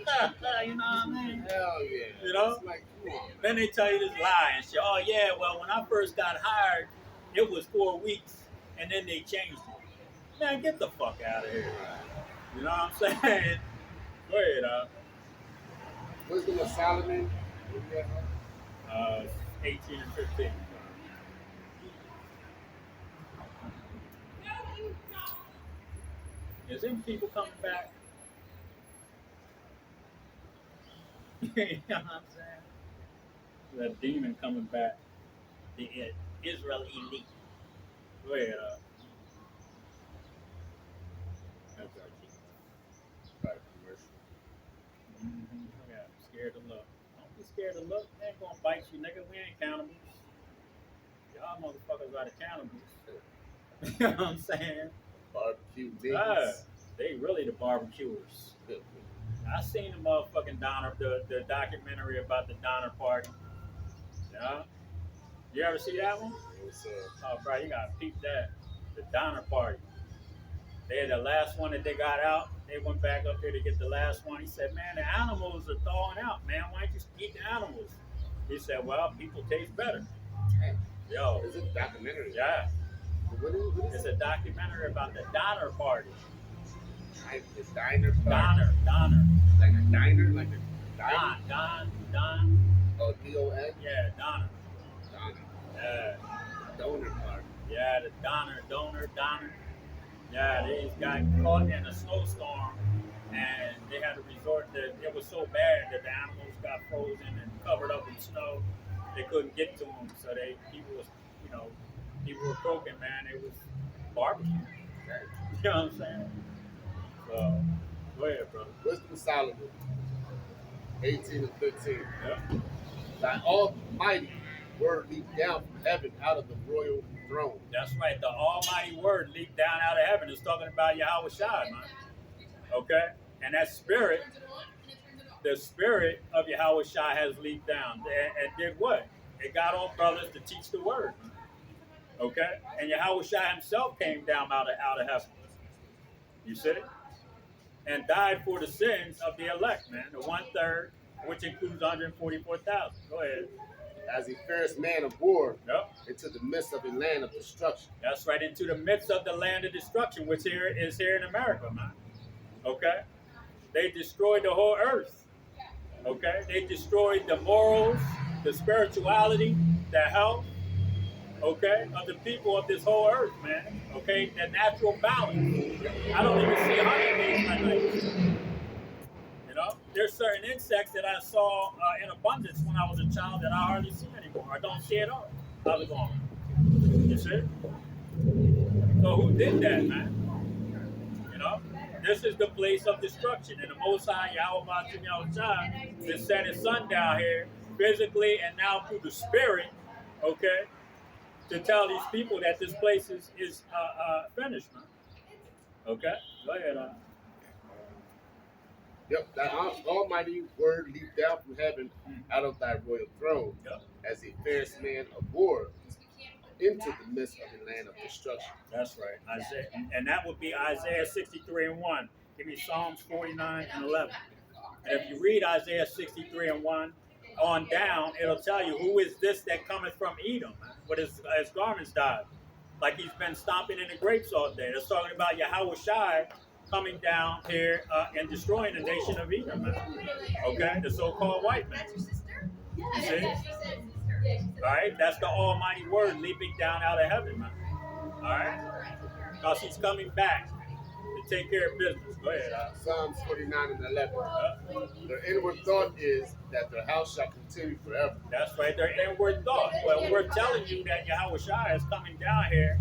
You know what I mean? Hell yeah. You know? It's like, come on, man. Then they tell you this lie and shit. Oh yeah, well when I first got hired, it was 4 weeks, and then they changed it. Man, get the fuck out of here. You know what I'm saying? Go ahead, Wisdom of Solomon. 18 and 15. Is them people coming back? You know what I'm saying? That demon coming back. The Israel elite. Go ahead, That's right, commercial. Yeah, I'm scared to look. Don't be scared to look. They ain't gonna bite you, nigga. We ain't cannibals. Y'all motherfuckers are the cannibals. You know what I'm saying? Barbecue Ah, niggas. they really the barbecuers. I seen the motherfucking Donner, the documentary about the Donner Party. Yeah? You ever see that one? What's Oh, bro, you gotta peep that. The Donner Party. They had the last one that they got out. They went back up there to get the last one. He said, man, the animals are thawing out, man. Why don't you eat the animals? He said, well, people taste better. Yo, It's a documentary. yeah. What is It's a documentary about the Donner Party. The diner part. Donner. Like a diner, like a diner. Don. Oh, D-O-N? Yeah, Donner. Donner. Yeah, Donor part. yeah, the Donner. Yeah, they got caught in a snowstorm, and they had to resort to. It was so bad that the animals got frozen and covered up in snow. They couldn't get to them, so people were cooking, man. It was barbecue. You know what I'm saying? So, go ahead, brother. Wisdom of Solomon, 18 and 13. Yeah, Thy almighty word leaped down from heaven out of the royal throne. that's right. The Almighty Word leaped down out of heaven. It's talking about Yahweh Shai, man. Okay, and that spirit, the spirit of Yahweh Shai has leaped down and did what? It got on brothers to teach the word. Okay, and Yahweh Shai himself came down out of heaven. You see it? And died for the sins of the elect, man. The 1/3, which includes 144,000. Go ahead. As a fierce man of war Yep. into the midst of a land of destruction. That's right, into the midst of the land of destruction, which is here in America, man. Okay? They destroyed the whole earth. Okay? They destroyed the morals, the spirituality, the health, okay, of the people of this whole earth, man. Okay? The natural balance. I don't even see honeybees like that. You know? There's certain insects that I saw in abundance when I was a child that I hardly see anymore. I don't see it all. How's it going? You see? So who did that, man? You know, this is the place of destruction. And the Most High, Yahweh Ba'atim Yahushua, has sent his son down here physically and now through the spirit, okay, to tell these people that this place is finished, man. Okay? Go ahead. Yep, thy almighty word leaped down from heaven out of thy royal throne. Yep. As a fierce man of war into the midst of a land of destruction. That's right. Isaiah. And that would be Isaiah 63 and 1. Give me Psalms 49 and 11. And if you read Isaiah 63 and 1 on down, it'll tell you who is this that cometh from Edom, with his garments dyed. Like he's been stomping in the grapes all day. It's talking about Yahweh Shai coming down here and destroying the nation of Edom, man. Okay? The so-called white man. You see? All right? That's the almighty word leaping down out of heaven, man. All right? Because he's coming back to take care of business. Go ahead. Psalms 49 and 11. Their inward thought is that their house shall continue forever. That's right, their inward thought. Well, we're telling you that Yahweh Shai is coming down here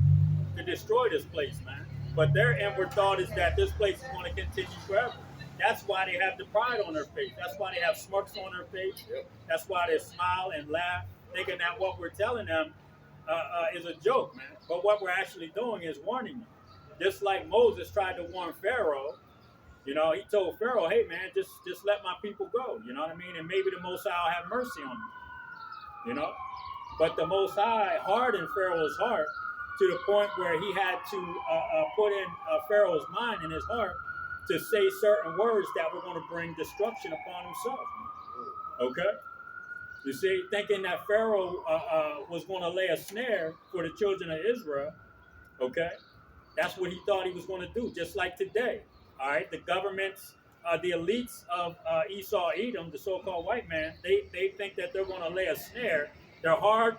to destroy this place, man. But their inward thought is that this place is going to continue forever. That's why they have the pride on their face. That's why they have smirks on their face. That's why they smile and laugh, thinking that what we're telling them is a joke, man. But what we're actually doing is warning them. Just like Moses tried to warn Pharaoh, you know, he told Pharaoh, hey, man, just let my people go. You know what I mean? And maybe the Most High will have mercy on them. You know? But the Most High hardened Pharaoh's heart to the point where he had to put in Pharaoh's mind and his heart to say certain words that were going to bring destruction upon himself. Okay? You see, thinking that Pharaoh was going to lay a snare for the children of Israel, okay? That's what he thought he was going to do, just like today. All right, the governments, the elites of Esau, Edom, the so-called white man, they think that they're going to lay a snare. Their heart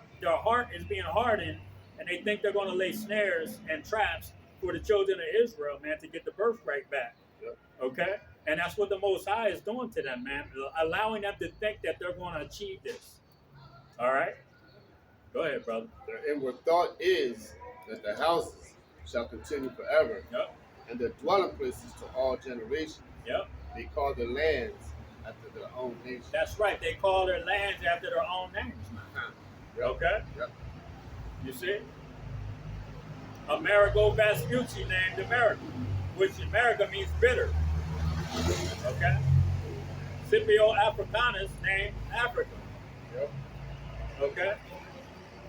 is being hardened, and they think they're going to lay snares and traps for the children of Israel, man, to get the birthright back. Okay, and that's what the Most High is doing to them, man, allowing them to think that they're going to achieve this. All right, go ahead, brother. Their inward thought is that the houses shall continue forever, and their dwelling places to all generations. They call their lands after their own nation. That's right. They call their lands after their own names. Okay? You see? Amerigo Vespucci named America, which America means bitter. Okay? Scipio Africanus named Africa. Okay?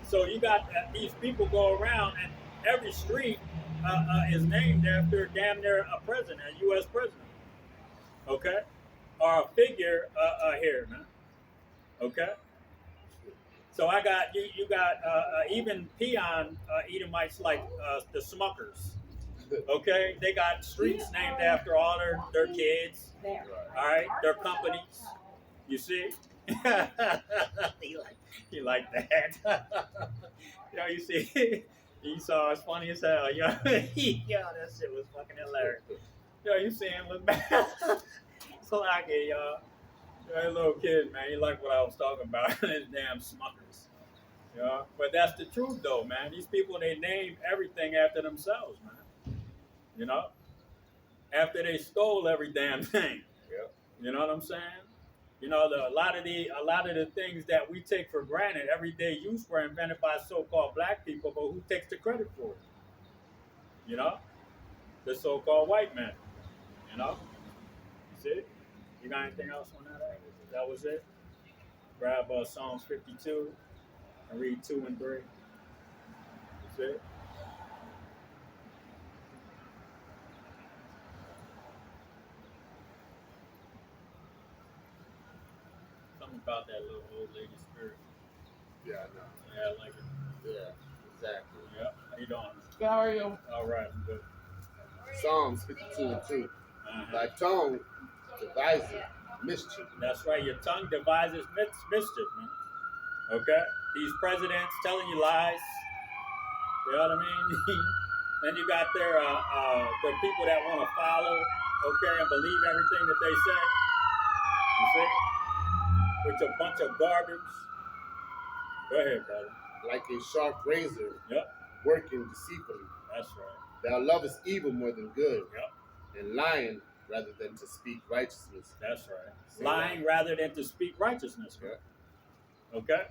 So you got these people go around, and every street is named after damn near a president, a U.S. president. Okay? Or a figure here, man. Okay? So I got, you got even peon Edomites like the Smuckers. Okay, they got streets named after all their kids. There. All right, their companies. You see? he like that. Yo, you see? Esau is funny as hell. Yo, yo, that shit was fucking hilarious. Yo, you see him look back? So like it, y'all. That little kid, man, he liked what I was talking about. His damn smuckers. Yeah, but that's the truth, though, man. These people, they name everything after themselves, man. You know, after they stole every damn thing. Yeah. You know what I'm saying? You know, a lot of the things that we take for granted, everyday use, were invented by so-called black people, but who takes the credit for it? You know, the so-called white man. You know, see? You got anything else on that? That was it. Grab Psalms 52 and read 2 and 3. That's it. Something about that little old lady spirit. Yeah, I know. Yeah, I like it. Yeah, exactly. Yeah. How you doing? How are you? All right, I'm good. Psalms 52 and 2. Uh-huh. Thy tongue devises mischief. That's right. Your tongue devises mischief, man. Okay? These presidents telling you lies. You know what I mean? Then you got their people that want to follow, okay, and believe everything that they say. You see? Which a bunch of garbage. Go ahead, brother. Like a sharp razor, Yep. working deceitfully. That's right. Thou lovest evil more than good, Yep. and lying rather than to speak righteousness. That's right. See Lying rather than to speak righteousness. Yeah. Okay?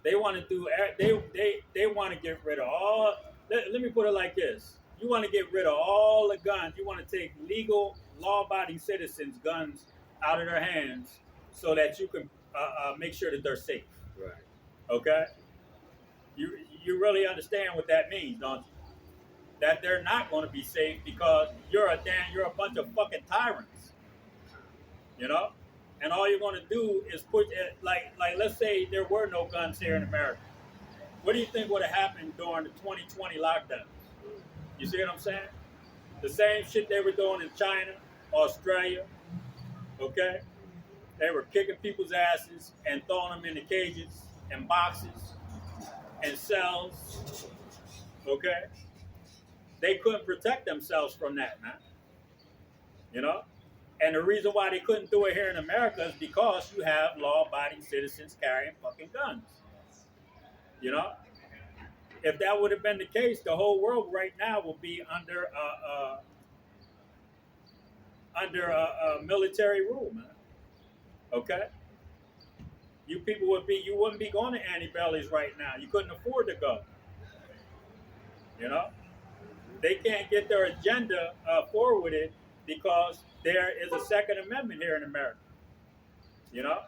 They want to do. They want to get rid of all. Let me put it like this: you want to get rid of all the guns. You want to take legal, law-abiding citizens' guns out of their hands, so that you can make sure that they're safe. Right. Okay? You really understand what that means, don't you? That they're not going to be safe because you're a bunch of fucking tyrants. You know? And all you're going to do is put like let's say there were no guns here in America. What do you think would have happened during the 2020 lockdown? You see what I'm saying? The same shit they were doing in China, Australia. Okay? They were kicking people's asses and throwing them into cages and boxes and cells. Okay? They couldn't protect themselves from that, man. You know? And the reason why they couldn't do it here in America is because you have law-abiding citizens carrying fucking guns. You know? If that would have been the case, the whole world right now will be under military rule, man. Okay? You wouldn't be going to Annie-Bellies right now. You couldn't afford to go. You know? They can't get their agenda forwarded because there is a Second Amendment here in America. You know?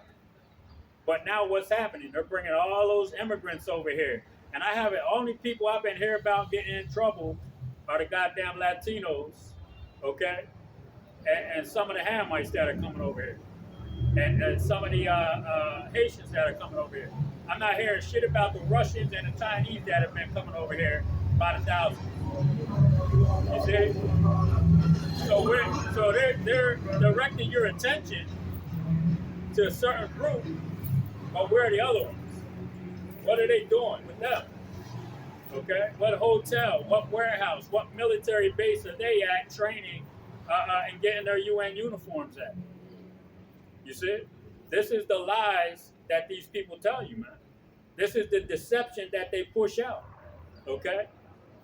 But now what's happening? They're bringing all those immigrants over here. And I haven't, only people I've been hearing about getting in trouble are the goddamn Latinos, okay? And some of the Hamites that are coming over here. And some of the Haitians that are coming over here. I'm not hearing shit about the Russians and the Chinese that have been coming over here by the thousands. You see? So they're directing your attention to a certain group, but where are the other ones? What are they doing with them? Okay? What hotel, what warehouse, what military base are they at training and getting their UN uniforms at? You see? This is the lies that these people tell you, man. This is the deception that they push out. Okay?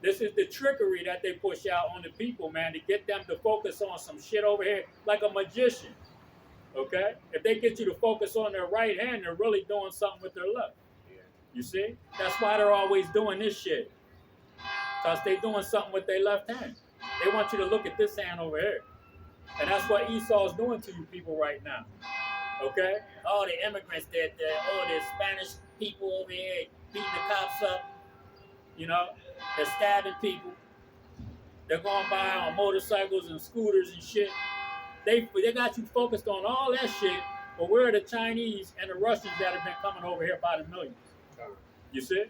This is the trickery that they push out on the people, man, to get them to focus on some shit over here like a magician. Okay? If they get you to focus on their right hand, they're really doing something with their left. You see? That's why they're always doing this shit. Because they're doing something with their left hand. They want you to look at this hand over here. And that's what Esau's doing to you people right now. Okay? All the immigrants, the Spanish people over here beating the cops up. You know? They're stabbing people. They're going by on motorcycles and scooters and shit. They got you focused on all that shit, but where are the Chinese and the Russians that have been coming over here by the millions? You see?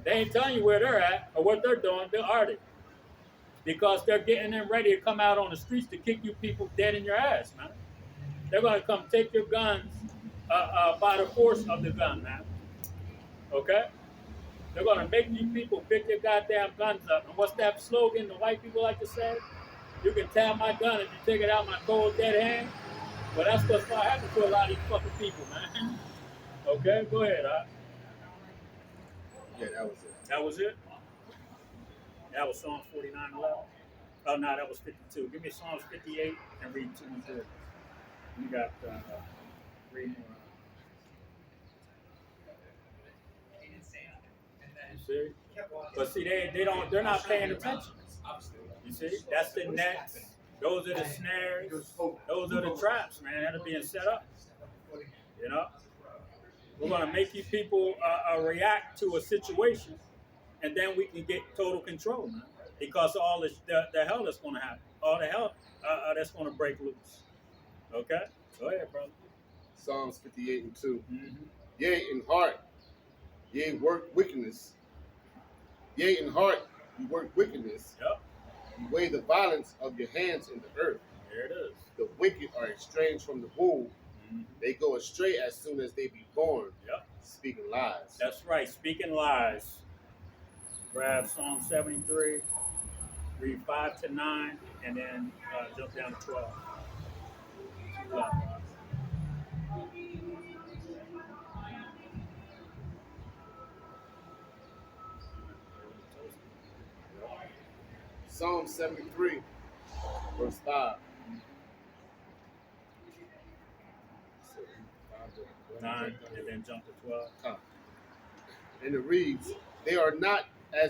They ain't telling you where they're at or what they're doing, are they? because they're getting them ready to come out on the streets to kick you people dead in your ass, man. They're going to come take your guns by the force of the gun, man. Okay? They're going to make you people pick your goddamn guns up. And what's that slogan the white people like to say? You can tap my gun if you take it out my cold dead hand. Well, that's what's going to happen to a lot of these fucking people, man. Okay? Go ahead, Yeah, that was it. That was it? That was Psalms 49:11. Oh, no, that was 52. Give me Psalms 58 and read 2 and 3. You got 3 more. You see? But see, they're not paying attention. You see? That's the nets. Those are the snares. Those are the traps, man, that are being set up. You know? We're going to make you people react to a situation, and then we can get total control, man. Because of all the hell that's going to happen. All the hell that's going to break loose. Okay? Go ahead, brother. Psalms 58 and 2. Mm-hmm. Yea, in heart, ye work wickedness. Yea, in heart, you work wickedness. Yep. You weigh the violence of your hands in the earth. There it is. The wicked are estranged from the womb. Mm-hmm. They go astray as soon as they be born. Yep. Speaking lies. That's right. Speaking lies. Grab Psalm 73, read 5 to 9, and then jump down to 12. Psalm 73, verse 5. 9, and then jump to 12. And it reads, They are not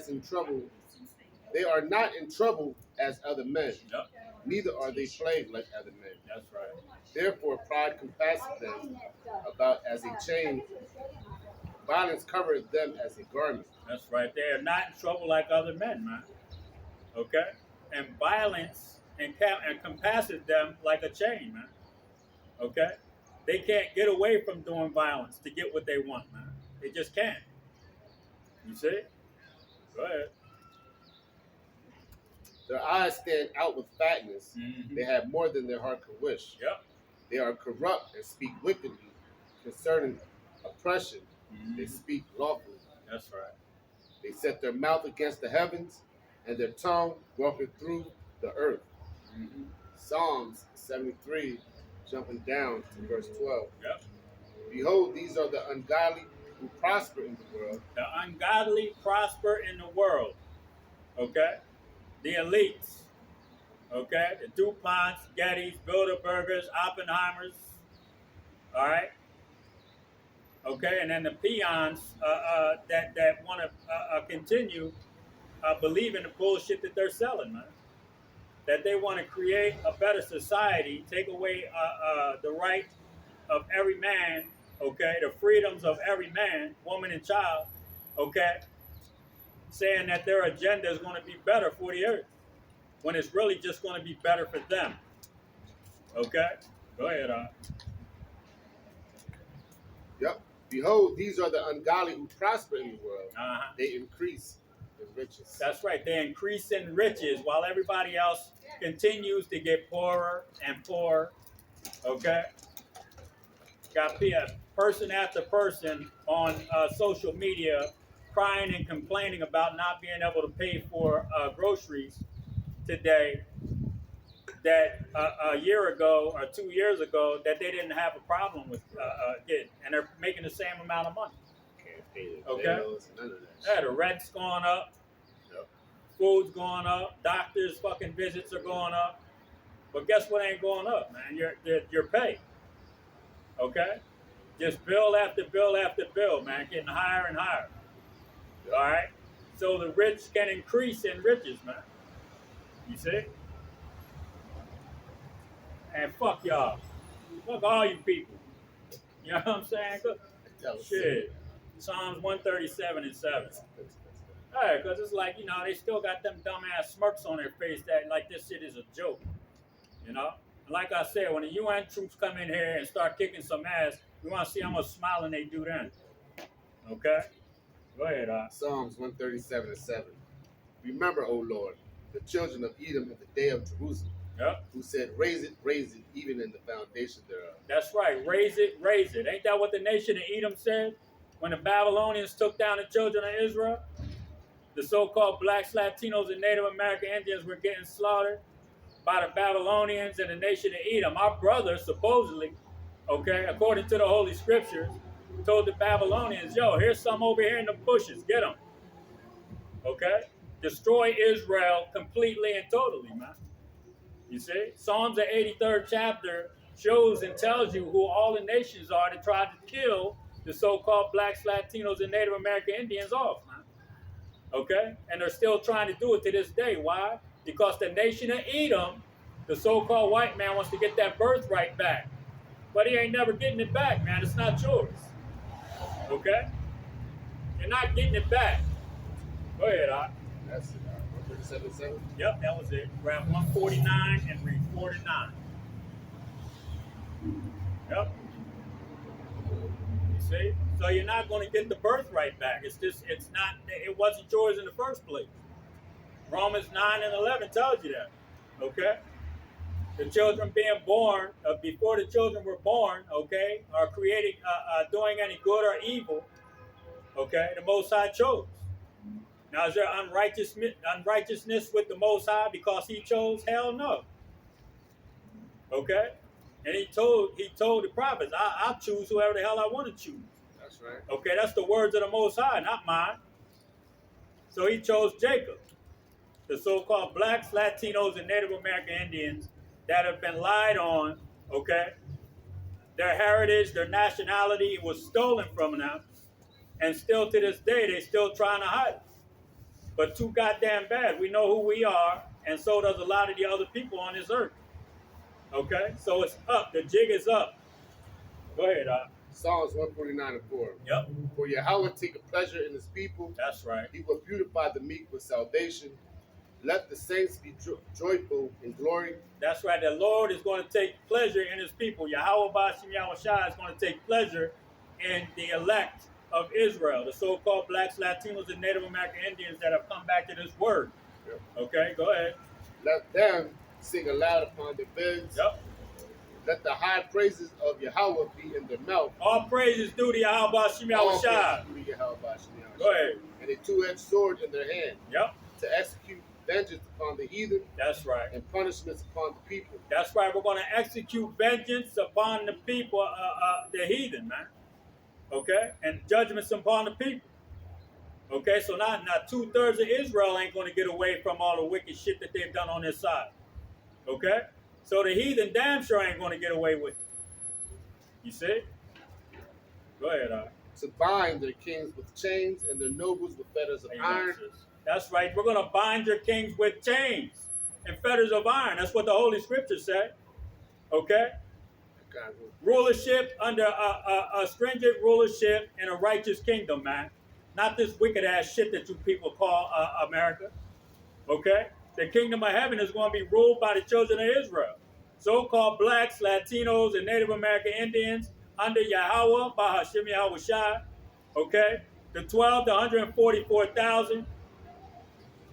in trouble as other men, Yep. neither are they plagued like other men. That's right. Therefore pride compasseth them about as a chain, violence covereth them as a garment. That's right. They are not in trouble like other men, man. Okay? And violence compasses them like a chain, man. Okay? They can't get away from doing violence to get what they want, man. They just can't. You see? Go ahead. Their eyes stand out with fatness. Mm-hmm. They have more than their heart can wish. Yep. They are corrupt and speak wickedly concerning oppression. Mm-hmm. They speak lawfully. That's right. They set their mouth against the heavens, and their tongue walketh through the earth. Mm-hmm. Psalms 73, jumping down to verse 12. Yep. Behold, these are the ungodly who prosper in the world. The ungodly prosper in the world. Okay? The elites. Okay? The DuPonts, Gettys, Bilderbergers, Oppenheimers. All right? Okay? And then the peons that want to continue believing the bullshit that they're selling, man. That they want to create a better society, take away the right of every man, okay, the freedoms of every man, woman, and child, okay, saying that their agenda is going to be better for the earth, when it's really just going to be better for them. Okay? Go ahead, Yep. Behold, these are the ungodly who prosper in the world. Uh-huh. They increase in riches. That's right. They increase in riches while everybody else continues to get poorer and poorer. Okay? Got person after person on social media crying and complaining about not being able to pay for groceries today that a year ago or 2 years ago that they didn't have a problem with getting, and they're making the same amount of money. Can't pay the Okay. bills, none of that. Yeah, the rent's going up. Yep. Food's going up. Doctors' fucking visits are going up. But guess what ain't going up, man? Your pay. Okay? Just bill after bill after bill, man, getting higher and higher. All right? So the rich can increase in riches, man. You see? And fuck y'all. Fuck all you people. You know what I'm saying? Shit. Psalms 137 and 7. Hey, because it's like, you know, they still got them dumbass smirks on their face that like this shit is a joke. You know? And like I said, when the UN troops come in here and start kicking some ass, we want to see how much smiling they do then. Okay? Go ahead, Psalms 137 and 7. Remember, O Lord, the children of Edom in the day of Jerusalem, Yep. who said, raise it, even in the foundation thereof. That's right. Raise it, raise it. Ain't that what the nation of Edom said when the Babylonians took down the children of Israel? The so-called blacks, Latinos, and Native American Indians were getting slaughtered by the Babylonians and the nation of Edom. Our brother, supposedly, okay, according to the Holy Scriptures, told the Babylonians, yo, here's some over here in the bushes. Get them. Okay? Destroy Israel completely and totally, man. You see? Psalms, the 83rd chapter, shows and tells you who all the nations are that tried to kill the so-called blacks, Latinos, and Native American Indians off, man. Okay? And they're still trying to do it to this day. Why? Because the nation of Edom, the so-called white man, wants to get that birthright back. But he ain't never getting it back, man. It's not yours. Okay? You're not getting it back. Go ahead, Doc. That's it. 137:7. Yep, that was it. Grab 149 and read 49. Yep. You see? So you're not going to get the birthright back. It's not, it wasn't yours in the first place. Romans 9 and 11 tells you that. Okay? The children being born, before the children were born, okay, are creating, doing any good or evil, okay, the Most High chose. Now, is there unrighteousness with the Most High because he chose? Hell no. Okay? And he told the prophets, I'll choose whoever the hell I want to choose. That's right. Okay, that's the words of the Most High, not mine. So he chose Jacob, the so-called blacks, Latinos, and Native American Indians that have been lied on, okay? Their heritage, their nationality was stolen from them. And still to this day, they're still trying to hide it. But too goddamn bad. We know who we are, and so does a lot of the other people on this earth. Okay? So it's up. The jig is up. Go ahead, Psalms 149:4. Yep. For Yahweh taketh pleasure in his people. That's right. He will beautify the meek with salvation. Let the saints be joyful in glory. That's right. The Lord is going to take pleasure in his people. Yahweh Bashim Yahushua is going to take pleasure in the elect of Israel, the so-called blacks, Latinos, and Native American Indians that have come back to this word. Yep. Okay, go ahead. Let them sing aloud upon their beds. Yep. Let the high praises of Yahweh be in their mouth. All praises due to Yahweh Bashim All Yahushua. praises due to Yahweh Bashim Yahushua. Go ahead. And a two-edged sword in their hand, Yep. to execute vengeance upon the heathen That's right. and punishments upon the people. That's right. We're going to execute vengeance upon the people, the heathen, man. Okay? And judgments upon the people. Okay? So not 2/3 of Israel ain't going to get away from all the wicked shit that they've done on this side. Okay? So the heathen damn sure ain't going to get away with it. You see? Go ahead, To bind their kings with chains and their nobles with fetters of iron. That's right. We're going to bind your kings with chains and fetters of iron. That's what the Holy Scriptures say. Okay? Rulership under a stringent rulership in a righteous kingdom, man. Not this wicked ass shit that you people call America. Okay? The kingdom of heaven is going to be ruled by the children of Israel. So-called blacks, Latinos, and Native American Indians under Yahweh, by Hashem Yahushua. Okay? The 12 to 144,000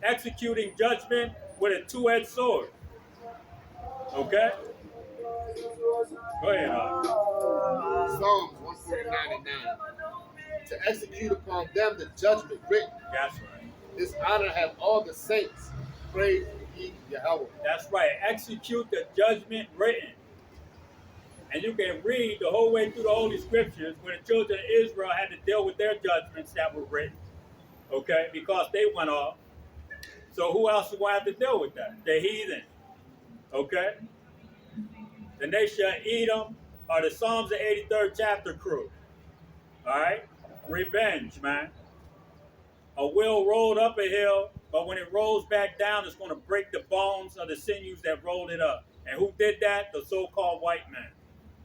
executing judgment with a two-edged sword. Okay? Go ahead, Psalms 149:9. To execute upon them the judgment written. That's right. This honor have all the saints. Praise ye Yahweh. That's right. Execute the judgment written. And you can read the whole way through the Holy Scriptures where the children of Israel had to deal with their judgments that were written. Okay? Because they went off. So who else is going to have to deal with that? The heathen. Okay? The nation of Edom are the Psalms of 83rd chapter crew. All right? Revenge, man. A wheel rolled up a hill, but when it rolls back down, it's going to break the bones of the sinews that rolled it up. And who did that? The so-called white man.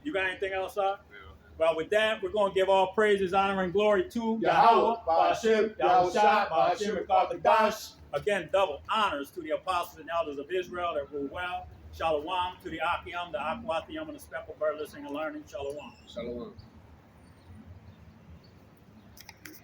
You got anything else, sir? Well, with that, we're going to give all praises, honor, and glory to Yahweh, Ba'ashem, Yahushua, Ba'ashem, and Qaddash. Again, double honors to the apostles and elders of Israel that rule well. Shalom to the Akim, the Akwathium, and the speckled bird listening and learning. Shalom. Shalom.